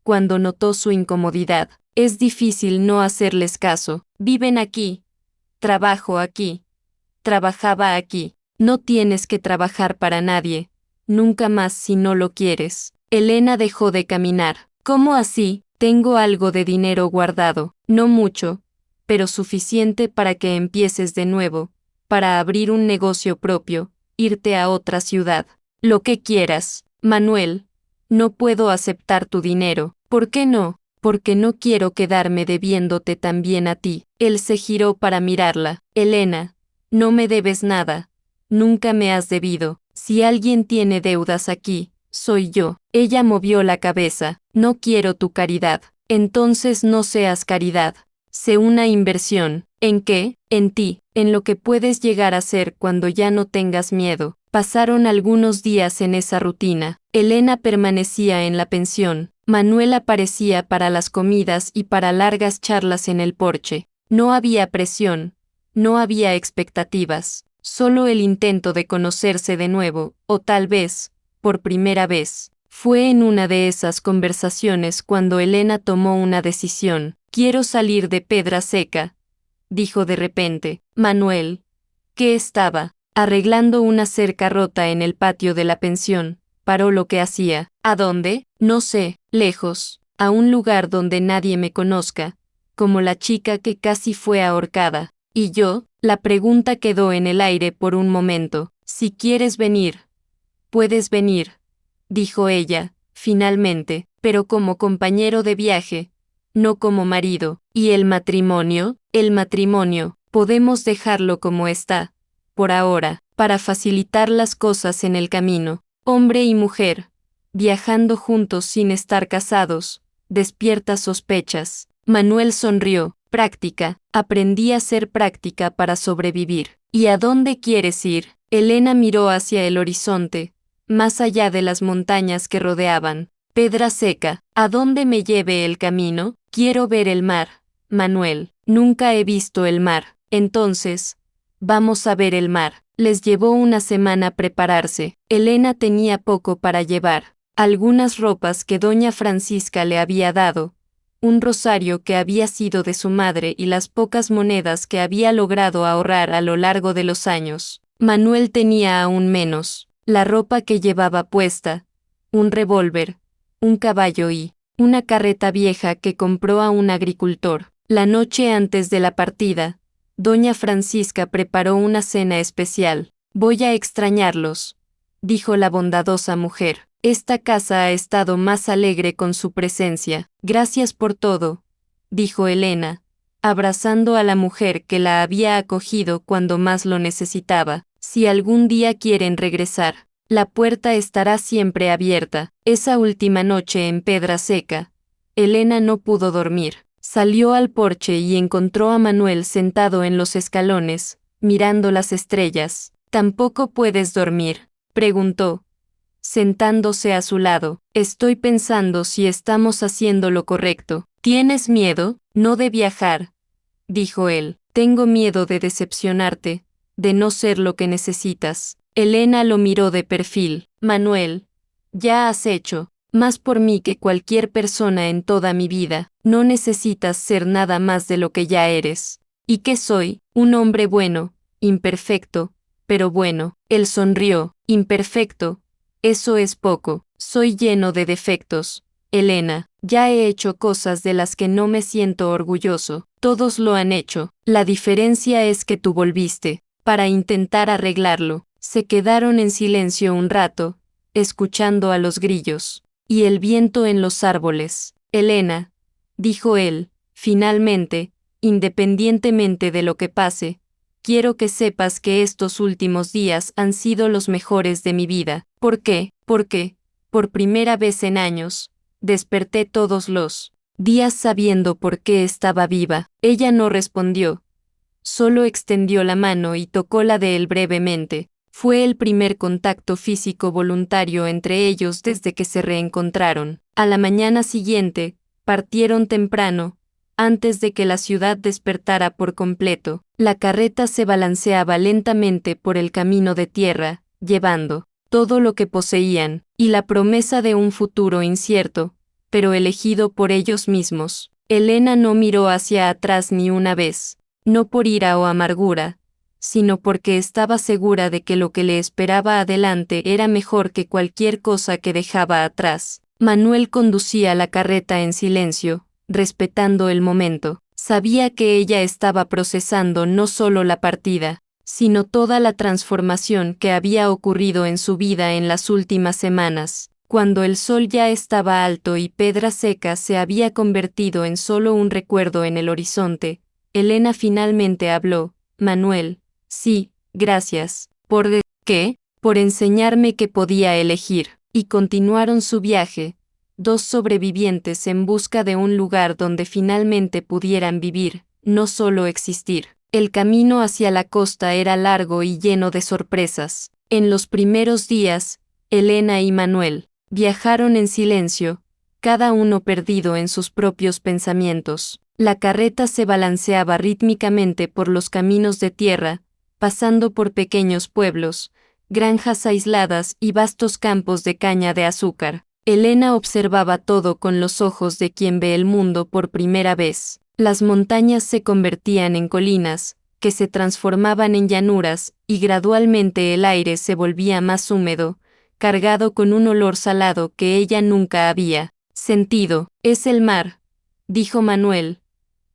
cuando notó su incomodidad. Es difícil no hacerles caso. Viven aquí. Trabajo aquí. Trabajaba aquí. No tienes que trabajar para nadie, nunca más si no lo quieres. Elena dejó de caminar. ¿Cómo así? Tengo algo de dinero guardado, no mucho, pero suficiente para que empieces de nuevo, para abrir un negocio propio, irte a otra ciudad. Lo que quieras. Manuel, no puedo aceptar tu dinero. ¿Por qué no? Porque no quiero quedarme debiéndote también a ti. Él se giró para mirarla. Elena, no me debes nada. Nunca me has debido. Si alguien tiene deudas aquí, soy yo. Ella movió la cabeza. No quiero tu caridad. Entonces no seas caridad. Sé una inversión. ¿En qué? En ti, en lo que puedes llegar a ser cuando ya no tengas miedo. Pasaron algunos días en esa rutina. Elena permanecía en la pensión. Manuel aparecía para las comidas y para largas charlas en el porche. No había presión. No había expectativas. Solo el intento de conocerse de nuevo, o tal vez, por primera vez. Fue en una de esas conversaciones cuando Elena tomó una decisión. Quiero salir de Pedra Seca, dijo de repente. Manuel, que estaba arreglando una cerca rota en el patio de la pensión, paró lo que hacía. ¿A dónde? No sé, lejos, a un lugar donde nadie me conozca, como la chica que casi fue ahorcada. ¿Y yo? La pregunta quedó en el aire por un momento. Si quieres venir, puedes venir, dijo ella, finalmente, pero como compañero de viaje, no como marido. ¿Y el matrimonio? El matrimonio, podemos dejarlo como está, por ahora, para facilitar las cosas en el camino. Hombre y mujer, viajando juntos sin estar casados, despierta sospechas. Manuel sonrió. Práctica, aprendí a ser práctica para sobrevivir. ¿Y a dónde quieres ir? Elena miró hacia el horizonte, más allá de las montañas que rodeaban. Pedra Seca, ¿a dónde me lleve el camino? Quiero ver el mar. Manuel, nunca he visto el mar. Entonces, vamos a ver el mar. Les llevó una semana prepararse. Elena tenía poco para llevar. Algunas ropas que doña Francisca le había dado, un rosario que había sido de su madre y las pocas monedas que había logrado ahorrar a lo largo de los años. Manuel tenía aún menos: la ropa que llevaba puesta, un revólver, un caballo y una carreta vieja que compró a un agricultor. La noche antes de la partida, doña Francisca preparó una cena especial. «Voy a extrañarlos», dijo la bondadosa mujer. «Esta casa ha estado más alegre con su presencia». «Gracias por todo», dijo Elena, abrazando a la mujer que la había acogido cuando más lo necesitaba. «Si algún día quieren regresar, la puerta estará siempre abierta». Esa última noche en Pedraseca, Elena no pudo dormir. Salió al porche y encontró a Manuel sentado en los escalones, mirando las estrellas. «¿Tampoco puedes dormir?», preguntó, sentándose a su lado. «Estoy pensando si estamos haciendo lo correcto». «¿Tienes miedo?» «No de viajar», dijo él. «Tengo miedo de decepcionarte, de no ser lo que necesitas». Elena lo miró de perfil. «Manuel, ya has hecho más por mí que cualquier persona en toda mi vida. No necesitas ser nada más de lo que ya eres». «¿Y qué soy?». «Un hombre bueno, imperfecto, pero bueno». Él sonrió. «Imperfecto, eso es poco. Soy lleno de defectos, Elena. Ya he hecho cosas de las que no me siento orgulloso. Todos lo han hecho. La diferencia es que tú volviste para intentar arreglarlo». Se quedaron en silencio un rato, escuchando a los grillos y el viento en los árboles. «Elena», dijo él, finalmente, «independientemente de lo que pase, quiero que sepas que estos últimos días han sido los mejores de mi vida». «¿Por qué?». «Porque, por primera vez en años, desperté todos los días sabiendo por qué estaba viva». Ella no respondió, solo extendió la mano y tocó la de él brevemente. Fue el primer contacto físico voluntario entre ellos desde que se reencontraron. A la mañana siguiente, partieron temprano, antes de que la ciudad despertara por completo. La carreta se balanceaba lentamente por el camino de tierra, llevando todo lo que poseían, y la promesa de un futuro incierto, pero elegido por ellos mismos. Elena no miró hacia atrás ni una vez, no por ira o amargura, sino porque estaba segura de que lo que le esperaba adelante era mejor que cualquier cosa que dejaba atrás. Manuel conducía la carreta en silencio, respetando el momento. Sabía que ella estaba procesando no solo la partida, sino toda la transformación que había ocurrido en su vida en las últimas semanas. Cuando el sol ya estaba alto y Pedraseca se había convertido en solo un recuerdo en el horizonte, Elena finalmente habló. «Manuel, sí, gracias. ¿Por qué?». «Por enseñarme que podía elegir». Y continuaron su viaje, dos sobrevivientes en busca de un lugar donde finalmente pudieran vivir, no solo existir. El camino hacia la costa era largo y lleno de sorpresas. En los primeros días, Elena y Manuel viajaron en silencio, cada uno perdido en sus propios pensamientos. La carreta se balanceaba rítmicamente por los caminos de tierra, pasando por pequeños pueblos, granjas aisladas y vastos campos de caña de azúcar. Elena observaba todo con los ojos de quien ve el mundo por primera vez. Las montañas se convertían en colinas, que se transformaban en llanuras, y gradualmente el aire se volvía más húmedo, cargado con un olor salado que ella nunca había sentido. «Es el mar», dijo Manuel,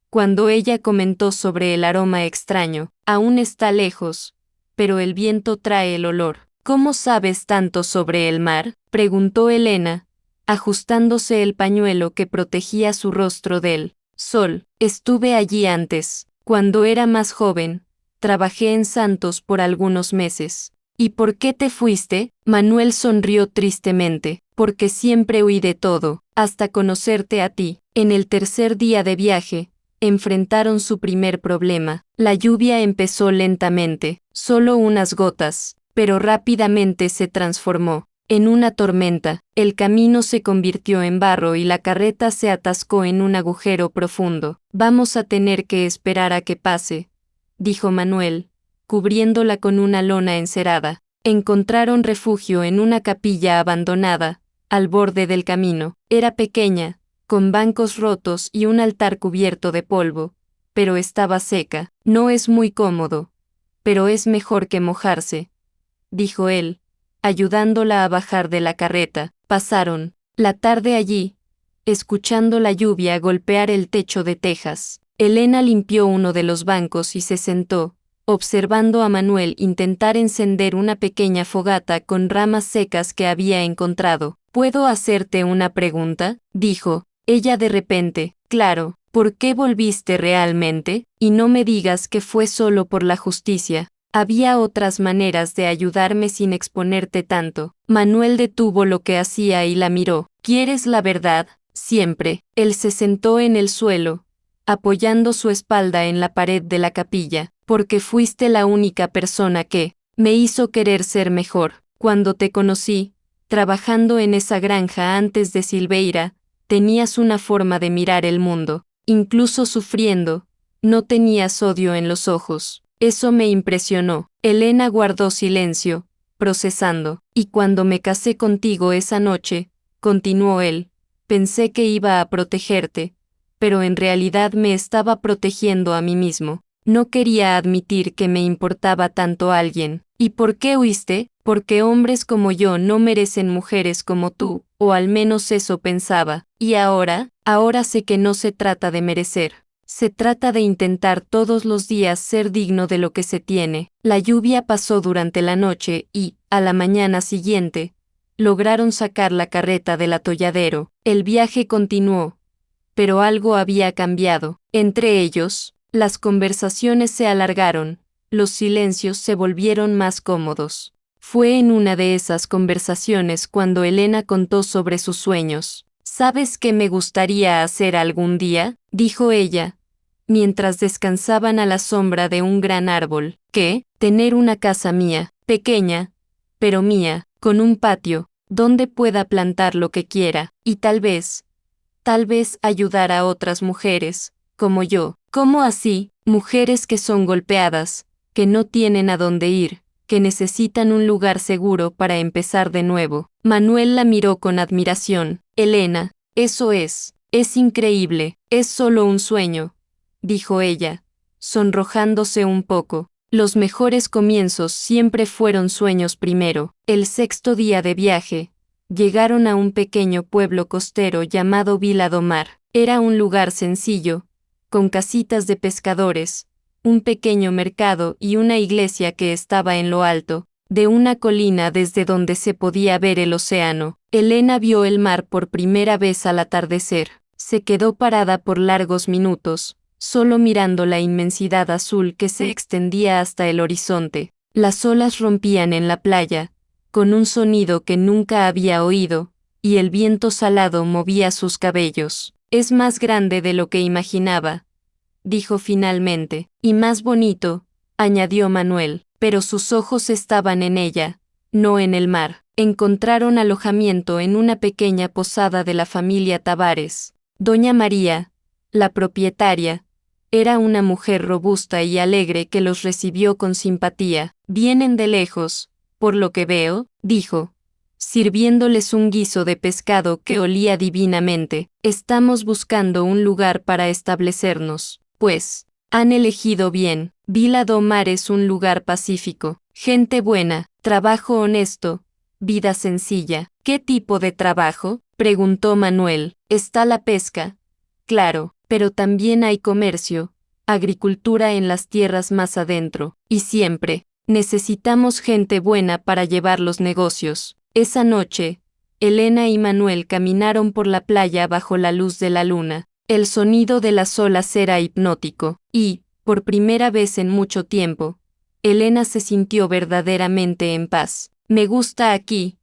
cuando ella comentó sobre el aroma extraño. «Aún está lejos, pero el viento trae el olor». «¿Cómo sabes tanto sobre el mar?», preguntó Elena, ajustándose el pañuelo que protegía su rostro del sol. «Estuve allí antes, cuando era más joven. Trabajé en Santos por algunos meses». «¿Y por qué te fuiste?». Manuel sonrió tristemente. «Porque siempre huí de todo, hasta conocerte a ti». En el tercer día de viaje, enfrentaron su primer problema. La lluvia empezó lentamente, solo unas gotas, pero rápidamente se transformó en una tormenta. El camino se convirtió en barro y la carreta se atascó en un agujero profundo. «Vamos a tener que esperar a que pase», dijo Manuel, cubriéndola con una lona encerada. Encontraron refugio en una capilla abandonada, al borde del camino. Era pequeña, con bancos rotos y un altar cubierto de polvo, pero estaba seca. No es muy cómodo, pero es mejor que mojarse, dijo él, ayudándola a bajar de la carreta. Pasaron la tarde allí, escuchando la lluvia golpear el techo de tejas. Elena limpió uno de los bancos y se sentó, observando a Manuel intentar encender una pequeña fogata con ramas secas que había encontrado. ¿Puedo hacerte una pregunta?, dijo ella de repente. Claro. ¿Por qué volviste realmente? Y no me digas que fue solo por la justicia. Había otras maneras de ayudarme sin exponerte tanto. Manuel detuvo lo que hacía y la miró. ¿Quieres la verdad? Siempre. Él se sentó en el suelo, apoyando su espalda en la pared de la capilla, porque fuiste la única persona que me hizo querer ser mejor. Cuando te conocí, trabajando en esa granja antes de Silveira, tenías una forma de mirar el mundo. Incluso sufriendo, no tenías odio en los ojos. Eso me impresionó. Elena guardó silencio, procesando. Y cuando me casé contigo esa noche, continuó él, pensé que iba a protegerte, pero en realidad me estaba protegiendo a mí mismo. No quería admitir que me importaba tanto alguien. ¿Y por qué huiste? Porque hombres como yo no merecen mujeres como tú, o al menos eso pensaba. Y ahora sé que no se trata de merecer. Se trata de intentar todos los días ser digno de lo que se tiene. La lluvia pasó durante la noche y, a la mañana siguiente, lograron sacar la carreta del atolladero. El viaje continuó, pero algo había cambiado. Entre ellos, las conversaciones se alargaron, los silencios se volvieron más cómodos. Fue en una de esas conversaciones cuando Elena contó sobre sus sueños. ¿Sabes qué me gustaría hacer algún día?, dijo ella, mientras descansaban a la sombra de un gran árbol. ¿Qué? Tener una casa mía, pequeña, pero mía, con un patio, donde pueda plantar lo que quiera, y tal vez ayudar a otras mujeres, como yo. ¿Cómo así? Mujeres que son golpeadas, que no tienen a dónde ir, que necesitan un lugar seguro para empezar de nuevo. Manuel la miró con admiración. Elena, eso es increíble, es solo un sueño, dijo ella, sonrojándose un poco. Los mejores comienzos siempre fueron sueños primero. El sexto día de viaje, llegaron a un pequeño pueblo costero llamado Vila do Mar. Era un lugar sencillo, con casitas de pescadores, un pequeño mercado y una iglesia que estaba en lo alto de una colina desde donde se podía ver el océano. Elena vio el mar por primera vez al atardecer. Se quedó parada por largos minutos, solo mirando la inmensidad azul que se extendía hasta el horizonte. Las olas rompían en la playa, con un sonido que nunca había oído, y el viento salado movía sus cabellos. Es más grande de lo que imaginaba, dijo finalmente, y más bonito, añadió Manuel, pero sus ojos estaban en ella, no en el mar. Encontraron alojamiento en una pequeña posada de la familia Tavares. Doña María, la propietaria, era una mujer robusta y alegre que los recibió con simpatía. Vienen de lejos, por lo que veo, dijo, sirviéndoles un guiso de pescado que olía divinamente. Estamos buscando un lugar para establecernos. Pues, han elegido bien. Vila do Mar es un lugar pacífico, gente buena, trabajo honesto, vida sencilla. ¿Qué tipo de trabajo?, preguntó Manuel. Está la pesca, claro, pero también hay comercio, agricultura en las tierras más adentro, y siempre necesitamos gente buena para llevar los negocios. Esa noche, Elena y Manuel caminaron por la playa bajo la luz de la luna. El sonido de las olas era hipnótico, y, por primera vez en mucho tiempo, Elena se sintió verdaderamente en paz. Me gusta aquí,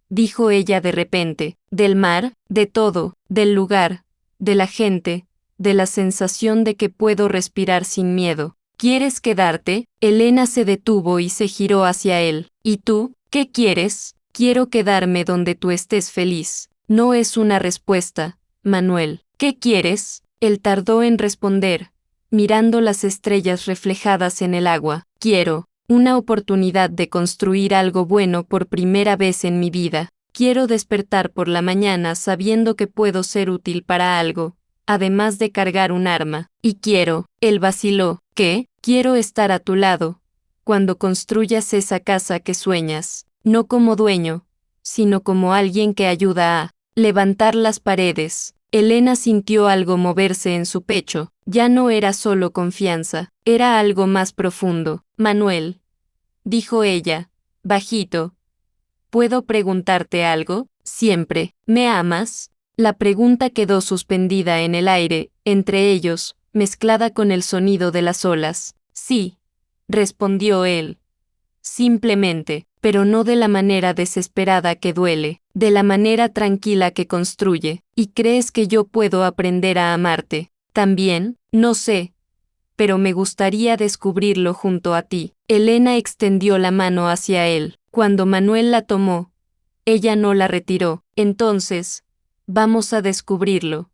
dijo ella de repente, del mar, de todo, del lugar, de la gente, de la sensación de que puedo respirar sin miedo. ¿Quieres quedarte? Elena se detuvo y se giró hacia él. ¿Y tú, qué quieres? Quiero quedarme donde tú estés feliz. No es una respuesta, Manuel. ¿Qué quieres? Él tardó en responder, mirando las estrellas reflejadas en el agua. Quiero una oportunidad de construir algo bueno por primera vez en mi vida. Quiero despertar por la mañana sabiendo que puedo ser útil para algo, además de cargar un arma. Y quiero, él vaciló, ¿qué? Quiero estar a tu lado, cuando construyas esa casa que sueñas, no como dueño, sino como alguien que ayuda a levantar las paredes. Elena sintió algo moverse en su pecho. Ya no era solo confianza, era algo más profundo. Manuel, dijo ella, bajito, ¿puedo preguntarte algo? Siempre, ¿me amas? La pregunta quedó suspendida en el aire, entre ellos, mezclada con el sonido de las olas. Sí, respondió él. Simplemente, pero no de la manera desesperada que duele, de la manera tranquila que construye. ¿Y crees que yo puedo aprender a amarte? También, no sé, pero me gustaría descubrirlo junto a ti. Elena extendió la mano hacia él. Cuando Manuel la tomó, ella no la retiró. Entonces, vamos a descubrirlo,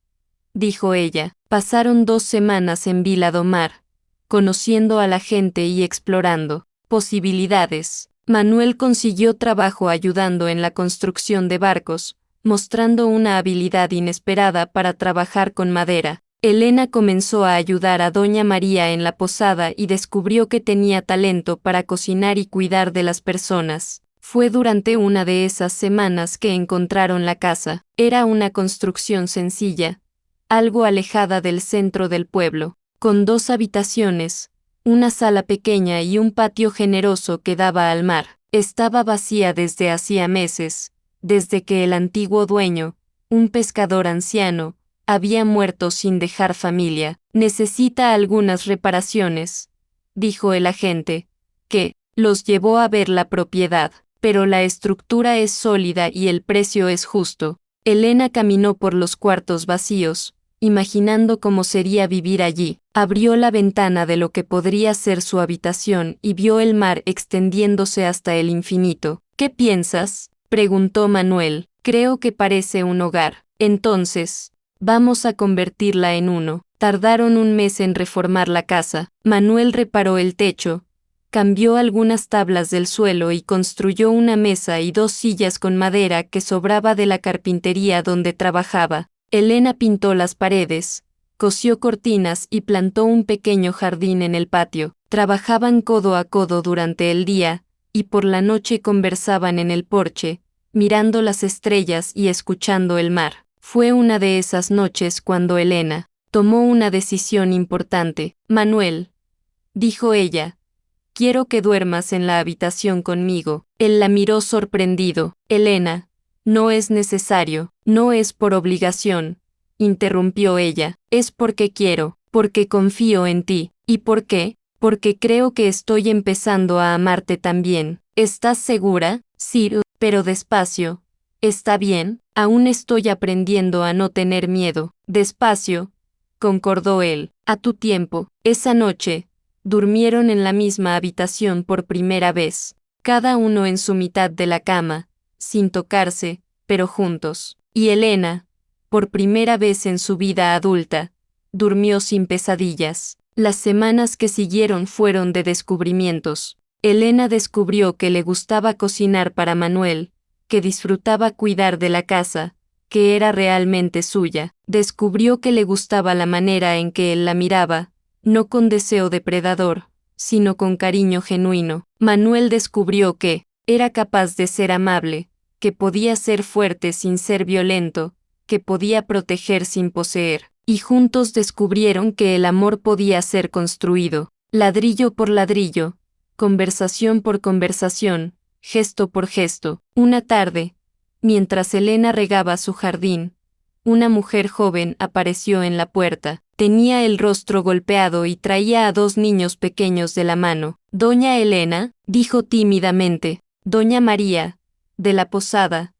dijo ella. Pasaron 2 semanas en Vila do Mar, conociendo a la gente y explorando posibilidades. Manuel consiguió trabajo ayudando en la construcción de barcos, mostrando una habilidad inesperada para trabajar con madera. Elena comenzó a ayudar a Doña María en la posada y descubrió que tenía talento para cocinar y cuidar de las personas. Fue durante una de esas semanas que encontraron la casa. Era una construcción sencilla, algo alejada del centro del pueblo, con 2 habitaciones, una sala pequeña y un patio generoso que daba al mar. Estaba vacía desde hacía meses, desde que el antiguo dueño, un pescador anciano, había muerto sin dejar familia. Necesita algunas reparaciones, dijo el agente, que los llevó a ver la propiedad, pero la estructura es sólida y el precio es justo. Elena caminó por los cuartos vacíos, imaginando cómo sería vivir allí. Abrió la ventana de lo que podría ser su habitación y vio el mar extendiéndose hasta el infinito. ¿Qué piensas?, preguntó Manuel. Creo que parece un hogar. Entonces, vamos a convertirla en uno. Tardaron 1 mes en reformar la casa. Manuel reparó el techo, cambió algunas tablas del suelo y construyó una mesa y 2 sillas con madera que sobraba de la carpintería donde trabajaba. Elena pintó las paredes, cosió cortinas y plantó un pequeño jardín en el patio. Trabajaban codo a codo durante el día, y por la noche conversaban en el porche, mirando las estrellas y escuchando el mar. Fue una de esas noches cuando Elena tomó una decisión importante. Manuel, dijo ella, quiero que duermas en la habitación conmigo. Él la miró sorprendido. Elena, no es necesario, no es por obligación, interrumpió ella, es porque quiero, porque confío en ti. ¿Y por qué? Porque creo que estoy empezando a amarte también. ¿Estás segura? Sí, pero despacio. ¿Está bien? Aún estoy aprendiendo a no tener miedo. Despacio, concordó él. A tu tiempo. Esa noche, durmieron en la misma habitación por primera vez, cada uno en su mitad de la cama, sin tocarse, pero juntos. Y Elena, por primera vez en su vida adulta, durmió sin pesadillas. Las semanas que siguieron fueron de descubrimientos. Elena descubrió que le gustaba cocinar para Manuel, que disfrutaba cuidar de la casa, que era realmente suya. Descubrió que le gustaba la manera en que él la miraba, no con deseo depredador, sino con cariño genuino. Manuel descubrió que era capaz de ser amable, que podía ser fuerte sin ser violento, que podía proteger sin poseer, y juntos descubrieron que el amor podía ser construido, ladrillo por ladrillo, conversación por conversación, gesto por gesto. Una tarde, mientras Elena regaba su jardín, una mujer joven apareció en la puerta. Tenía el rostro golpeado y traía a 2 niños pequeños de la mano. Doña Elena, dijo tímidamente. Doña María, de la posada,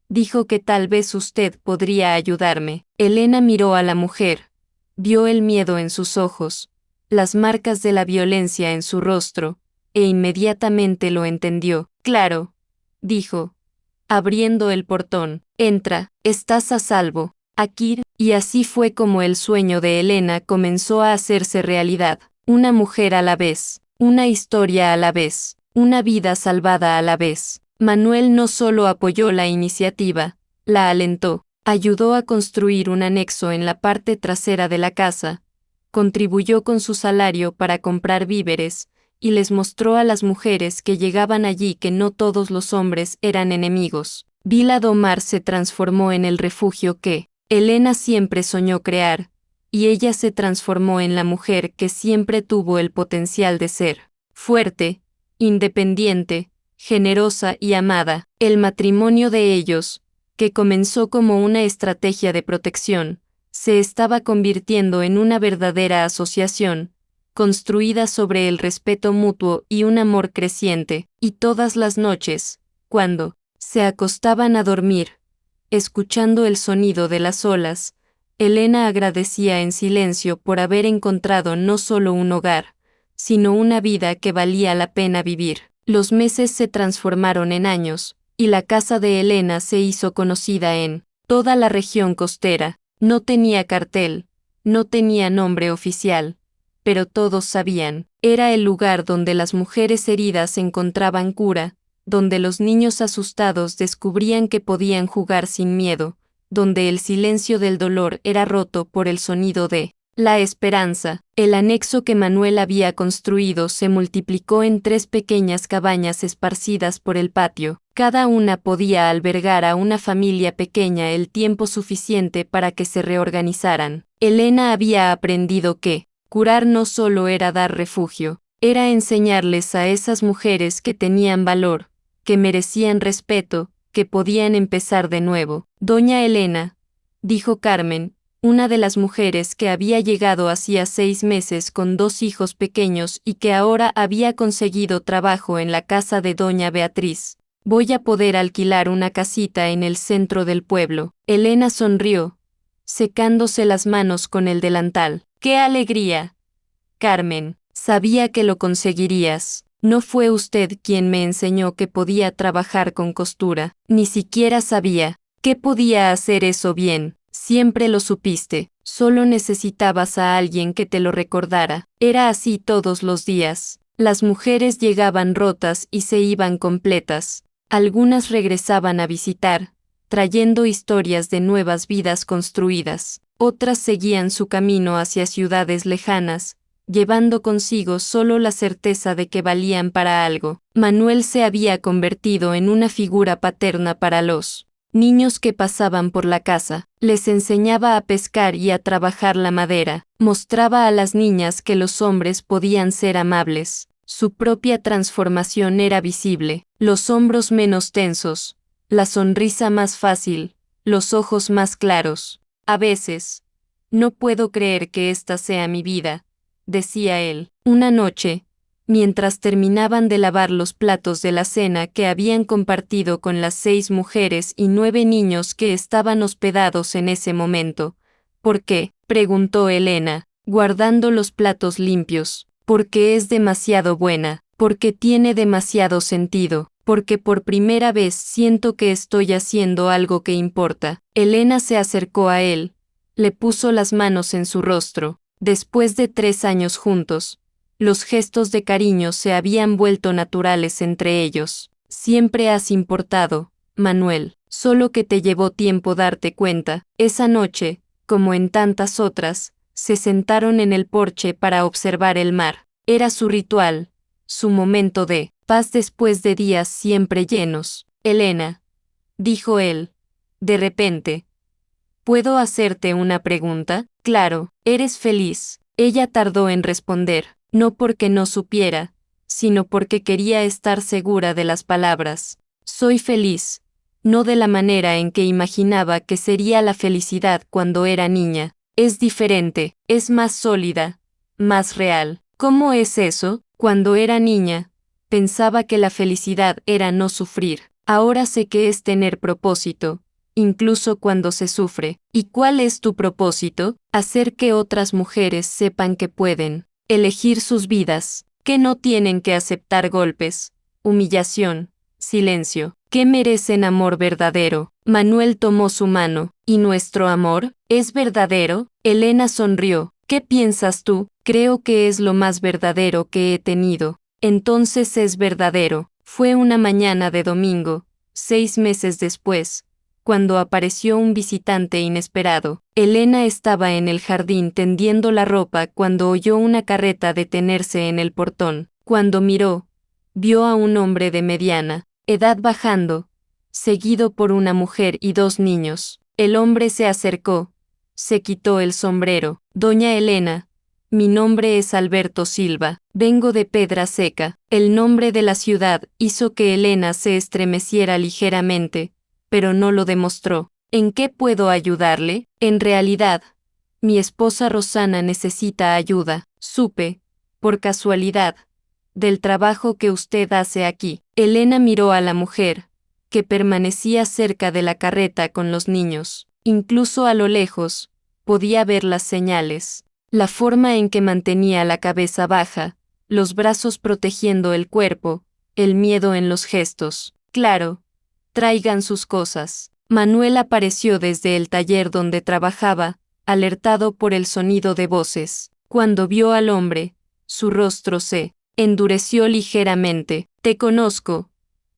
dijo que tal vez usted podría ayudarme. Elena miró a la mujer, vio el miedo en sus ojos, las marcas de la violencia en su rostro, e inmediatamente lo entendió. Claro, dijo, abriendo el portón. Entra, estás a salvo. Aquí, y así fue como el sueño de Elena comenzó a hacerse realidad. Una mujer a la vez, una historia a la vez, una vida salvada a la vez. Manuel no solo apoyó la iniciativa, la alentó, ayudó a construir un anexo en la parte trasera de la casa, contribuyó con su salario para comprar víveres, y les mostró a las mujeres que llegaban allí que no todos los hombres eran enemigos. Vila do Mar se transformó en el refugio que Elena siempre soñó crear, y ella se transformó en la mujer que siempre tuvo el potencial de ser fuerte, independiente, generosa y amada. El matrimonio de ellos, que comenzó como una estrategia de protección, se estaba convirtiendo en una verdadera asociación, construida sobre el respeto mutuo y un amor creciente, y todas las noches, cuando se acostaban a dormir, escuchando el sonido de las olas, Elena agradecía en silencio por haber encontrado no solo un hogar, sino una vida que valía la pena vivir. Los meses se transformaron en años, y la casa de Elena se hizo conocida en toda la región costera. No tenía cartel, no tenía nombre oficial, pero todos sabían, era el lugar donde las mujeres heridas encontraban cura, donde los niños asustados descubrían que podían jugar sin miedo, donde el silencio del dolor era roto por el sonido de la esperanza. El anexo que Manuel había construido se multiplicó en 3 pequeñas cabañas esparcidas por el patio. Cada una podía albergar a una familia pequeña el tiempo suficiente para que se reorganizaran. Elena había aprendido que curar no solo era dar refugio, era enseñarles a esas mujeres que tenían valor, que merecían respeto, que podían empezar de nuevo. Doña Elena, dijo Carmen, una de las mujeres que había llegado hacía 6 meses con 2 hijos pequeños y que ahora había conseguido trabajo en la casa de doña Beatriz. Voy a poder alquilar una casita en el centro del pueblo. Elena sonrió, secándose las manos con el delantal. ¡Qué alegría! Carmen, sabía que lo conseguirías. No fue usted quien me enseñó que podía trabajar con costura. Ni siquiera sabía que podía hacer eso bien. Siempre lo supiste. Solo necesitabas a alguien que te lo recordara. Era así todos los días. Las mujeres llegaban rotas y se iban completas. Algunas regresaban a visitar, trayendo historias de nuevas vidas construidas. Otras seguían su camino hacia ciudades lejanas, llevando consigo solo la certeza de que valían para algo. Manuel se había convertido en una figura paterna para los niños que pasaban por la casa. Les enseñaba a pescar y a trabajar la madera. Mostraba a las niñas que los hombres podían ser amables. Su propia transformación era visible, los hombros menos tensos, la sonrisa más fácil, los ojos más claros. A veces, no puedo creer que esta sea mi vida, decía él. Una noche, mientras terminaban de lavar los platos de la cena que habían compartido con las 6 mujeres y 9 niños que estaban hospedados en ese momento. ¿Por qué?, preguntó Elena, guardando los platos limpios. Porque es demasiado buena, porque tiene demasiado sentido, porque por primera vez siento que estoy haciendo algo que importa. Elena se acercó a él, le puso las manos en su rostro. Después de 3 años juntos, los gestos de cariño se habían vuelto naturales entre ellos. Siempre has importado, Manuel, solo que te llevó tiempo darte cuenta. Esa noche, como en tantas otras, se sentaron en el porche para observar el mar. Era su ritual, su momento de paz después de días siempre llenos. Elena, dijo él, de repente, ¿puedo hacerte una pregunta? Claro, ¿eres feliz? Ella tardó en responder, no porque no supiera, sino porque quería estar segura de las palabras. Soy feliz, no de la manera en que imaginaba que sería la felicidad cuando era niña. Es diferente, es más sólida, más real. ¿Cómo es eso? Cuando era niña, pensaba que la felicidad era no sufrir. Ahora sé que es tener propósito, incluso cuando se sufre. ¿Y cuál es tu propósito? Hacer que otras mujeres sepan que pueden elegir sus vidas, que no tienen que aceptar golpes, humillación, silencio, que merecen amor verdadero. Manuel tomó su mano. ¿Y nuestro amor? ¿Es verdadero? Elena sonrió. ¿Qué piensas tú? Creo que es lo más verdadero que he tenido. Entonces es verdadero. Fue una mañana de domingo, 6 meses después, cuando apareció un visitante inesperado. Elena estaba en el jardín tendiendo la ropa cuando oyó una carreta detenerse en el portón. Cuando miró, vio a un hombre de mediana edad bajando, seguido por una mujer y 2 niños. El hombre se acercó, se quitó el sombrero. Doña Elena, mi nombre es Alberto Silva, vengo de Pedra Seca. El nombre de la ciudad hizo que Elena se estremeciera ligeramente, pero no lo demostró. ¿En qué puedo ayudarle? En realidad, mi esposa Rosana necesita ayuda. Supe, por casualidad, del trabajo que usted hace aquí. Elena miró a la mujer, que permanecía cerca de la carreta con los niños. Incluso a lo lejos, podía ver las señales, la forma en que mantenía la cabeza baja, los brazos protegiendo el cuerpo, el miedo en los gestos. Claro, traigan sus cosas. Manuel apareció desde el taller donde trabajaba, alertado por el sonido de voces. Cuando vio al hombre, su rostro se endureció ligeramente. Te conozco,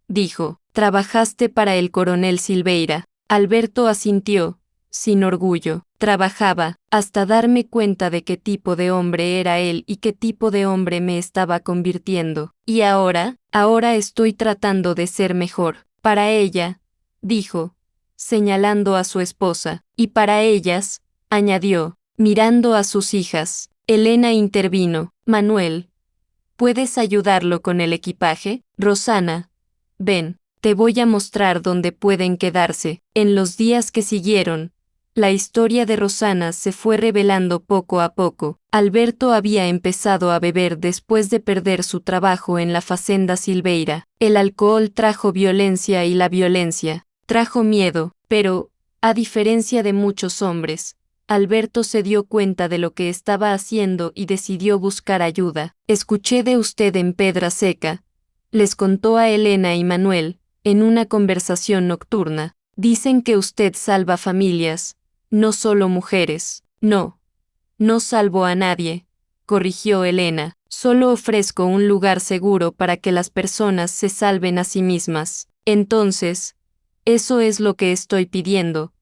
dijo. Trabajaste para el coronel Silveira. Alberto asintió, sin orgullo. Trabajaba, hasta darme cuenta de qué tipo de hombre era él y qué tipo de hombre me estaba convirtiendo. Y ahora estoy tratando de ser mejor. Para ella, dijo, señalando a su esposa, y para ellas, añadió, mirando a sus hijas. Elena intervino. Manuel, ¿puedes ayudarlo con el equipaje? Rosana, ven, te voy a mostrar dónde pueden quedarse. En los días que siguieron, la historia de Rosana se fue revelando poco a poco. Alberto había empezado a beber después de perder su trabajo en la Fazenda Silveira. El alcohol trajo violencia y la violencia trajo miedo, pero, a diferencia de muchos hombres, Alberto se dio cuenta de lo que estaba haciendo y decidió buscar ayuda. Escuché de usted en Pedra Seca, les contó a Elena y Manuel, en una conversación nocturna. Dicen que usted salva familias, no solo mujeres. No salvo a nadie, corrigió Elena. Solo ofrezco un lugar seguro para que las personas se salven a sí mismas. Entonces, eso es lo que estoy pidiendo.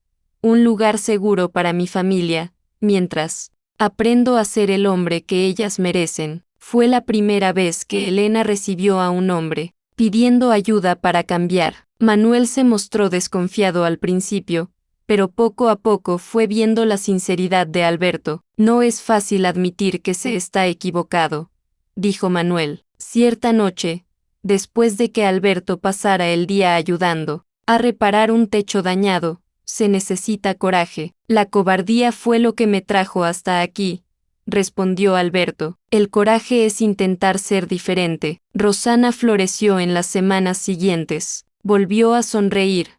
Un lugar seguro para mi familia, mientras aprendo a ser el hombre que ellas merecen. Fue la primera vez que Elena recibió a un hombre pidiendo ayuda para cambiar. Manuel se mostró desconfiado al principio, pero poco a poco fue viendo la sinceridad de Alberto. No es fácil admitir que se está equivocado, dijo Manuel. Cierta noche, después de que Alberto pasara el día ayudando a reparar un techo dañado, se necesita coraje. La cobardía fue lo que me trajo hasta aquí, respondió Alberto. El coraje es intentar ser diferente. Rosana floreció en las semanas siguientes. Volvió a sonreír,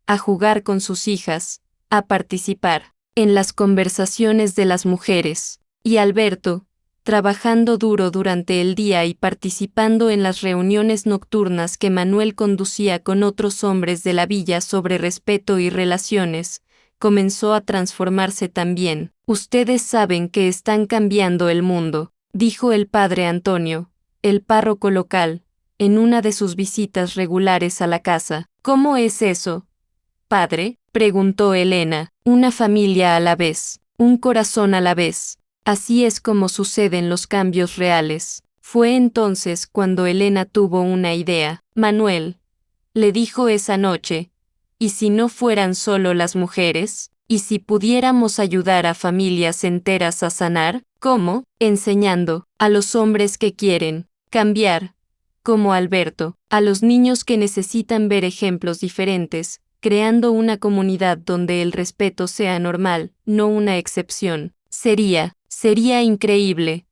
a jugar con sus hijas, a participar en las conversaciones de las mujeres. Y Alberto, trabajando duro durante el día y participando en las reuniones nocturnas que Manuel conducía con otros hombres de la villa sobre respeto y relaciones, comenzó a transformarse también. Ustedes saben que están cambiando el mundo, dijo el padre Antonio, el párroco local, en una de sus visitas regulares a la casa. ¿Cómo es eso, padre?, preguntó Elena. Una familia a la vez, un corazón a la vez. Así es como suceden los cambios reales. Fue entonces cuando Elena tuvo una idea. Manuel, le dijo esa noche, ¿y si no fueran solo las mujeres? ¿Y si pudiéramos ayudar a familias enteras a sanar? ¿Cómo? Enseñando a los hombres que quieren cambiar, como Alberto, a los niños que necesitan ver ejemplos diferentes, creando una comunidad donde el respeto sea normal, no una excepción. Sería increíble,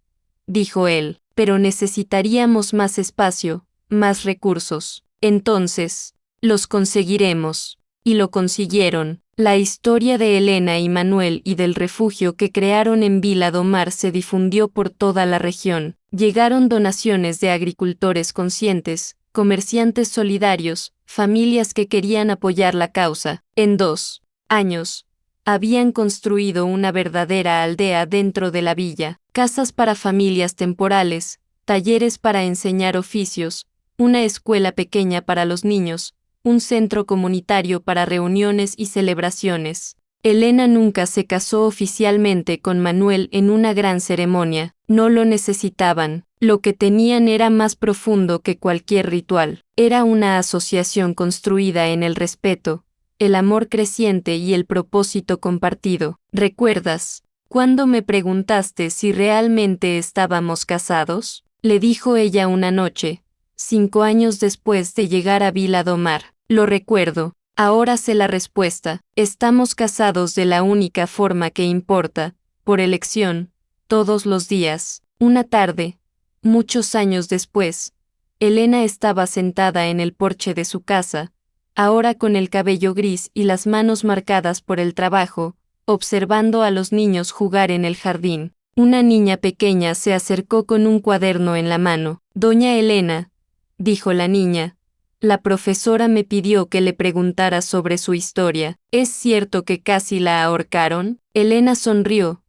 dijo él, pero necesitaríamos más espacio, más recursos. Entonces, los conseguiremos. Y lo consiguieron. La historia de Elena y Manuel y del refugio que crearon en Vila do Mar se difundió por toda la región. Llegaron donaciones de agricultores conscientes, comerciantes solidarios, familias que querían apoyar la causa. En 2 años, habían construido una verdadera aldea dentro de la villa, casas para familias temporales, talleres para enseñar oficios, una escuela pequeña para los niños, un centro comunitario para reuniones y celebraciones. Elena nunca se casó oficialmente con Manuel en una gran ceremonia, no lo necesitaban. Lo que tenían era más profundo que cualquier ritual. Era una asociación construida en el respeto, el amor creciente y el propósito compartido. ¿Recuerdas cuando me preguntaste si realmente estábamos casados? Le dijo ella una noche, 5 años después de llegar a Vila do Mar. Lo recuerdo. Ahora sé la respuesta. Estamos casados de la única forma que importa, por elección, todos los días. Una tarde, muchos años después, Elena estaba sentada en el porche de su casa, ahora con el cabello gris y las manos marcadas por el trabajo, observando a los niños jugar en el jardín. Una niña pequeña se acercó con un cuaderno en la mano. Doña Elena, dijo la niña, la profesora me pidió que le preguntara sobre su historia. ¿Es cierto que casi la ahorcaron? Elena sonrió,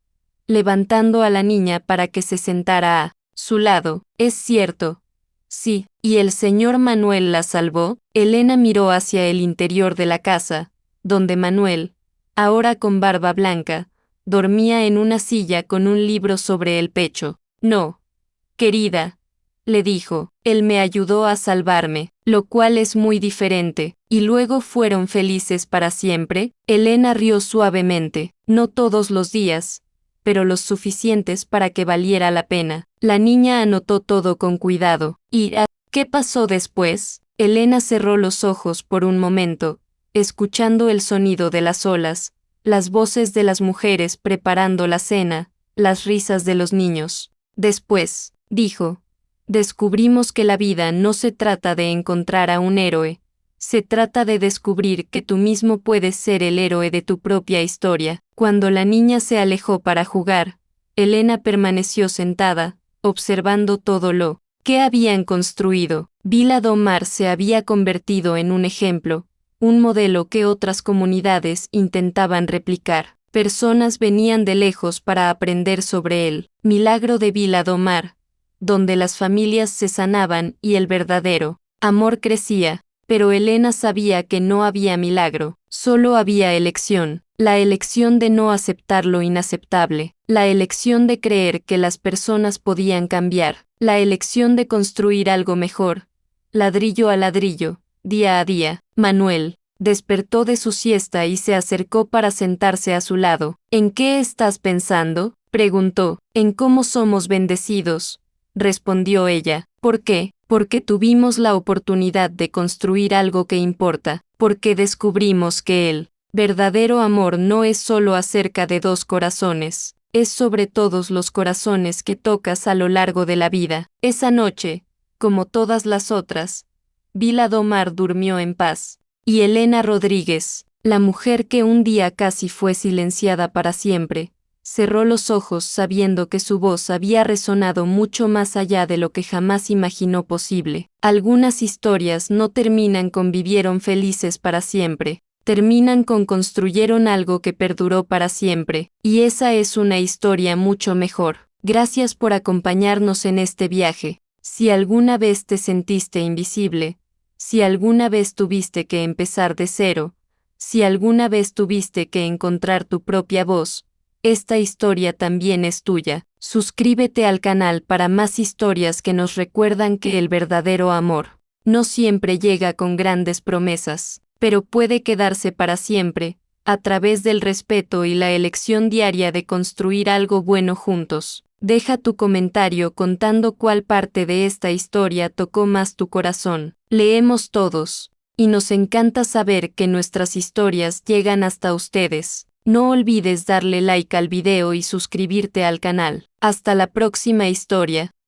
levantando a la niña para que se sentara a su lado. ¿Es cierto? Sí. ¿Y el señor Manuel la salvó? Elena miró hacia el interior de la casa, donde Manuel, ahora con barba blanca, dormía en una silla con un libro sobre el pecho. No, querida, le dijo, él me ayudó a salvarme, lo cual es muy diferente. ¿Y luego fueron felices para siempre? Elena rió suavemente. No todos los días, pero los suficientes para que valiera la pena. La niña anotó todo con cuidado. ¿Y qué pasó después? Elena cerró los ojos por un momento, escuchando el sonido de las olas, las voces de las mujeres preparando la cena, las risas de los niños. Después, dijo, descubrimos que la vida no se trata de encontrar a un héroe, se trata de descubrir que tú mismo puedes ser el héroe de tu propia historia. Cuando la niña se alejó para jugar, Elena permaneció sentada, observando todo lo que habían construido. Vila do Mar se había convertido en un ejemplo, un modelo que otras comunidades intentaban replicar. Personas venían de lejos para aprender sobre el milagro de Vila do Mar, donde las familias se sanaban y el verdadero amor crecía. Pero Elena sabía que no había milagro, solo había elección, la elección de no aceptar lo inaceptable, la elección de creer que las personas podían cambiar, la elección de construir algo mejor, ladrillo a ladrillo, día a día. Manuel despertó de su siesta y se acercó para sentarse a su lado. ¿En qué estás pensando?, preguntó. En cómo somos bendecidos, respondió ella. ¿Por qué? Porque tuvimos la oportunidad de construir algo que importa, porque descubrimos que el verdadero amor no es solo acerca de dos corazones, es sobre todos los corazones que tocas a lo largo de la vida. Esa noche, como todas las otras, Vila do Mar durmió en paz, y Elena Rodríguez, la mujer que un día casi fue silenciada para siempre, cerró los ojos sabiendo que su voz había resonado mucho más allá de lo que jamás imaginó posible. Algunas historias no terminan con vivieron felices para siempre, terminan con construyeron algo que perduró para siempre, y esa es una historia mucho mejor. Gracias por acompañarnos en este viaje. Si alguna vez te sentiste invisible, si alguna vez tuviste que empezar de cero, si alguna vez tuviste que encontrar tu propia voz, esta historia también es tuya. Suscríbete al canal para más historias que nos recuerdan que el verdadero amor no siempre llega con grandes promesas, pero puede quedarse para siempre, a través del respeto y la elección diaria de construir algo bueno juntos. Deja tu comentario contando cuál parte de esta historia tocó más tu corazón. Leemos todos, y nos encanta saber que nuestras historias llegan hasta ustedes. No olvides darle like al video y suscribirte al canal. Hasta la próxima historia.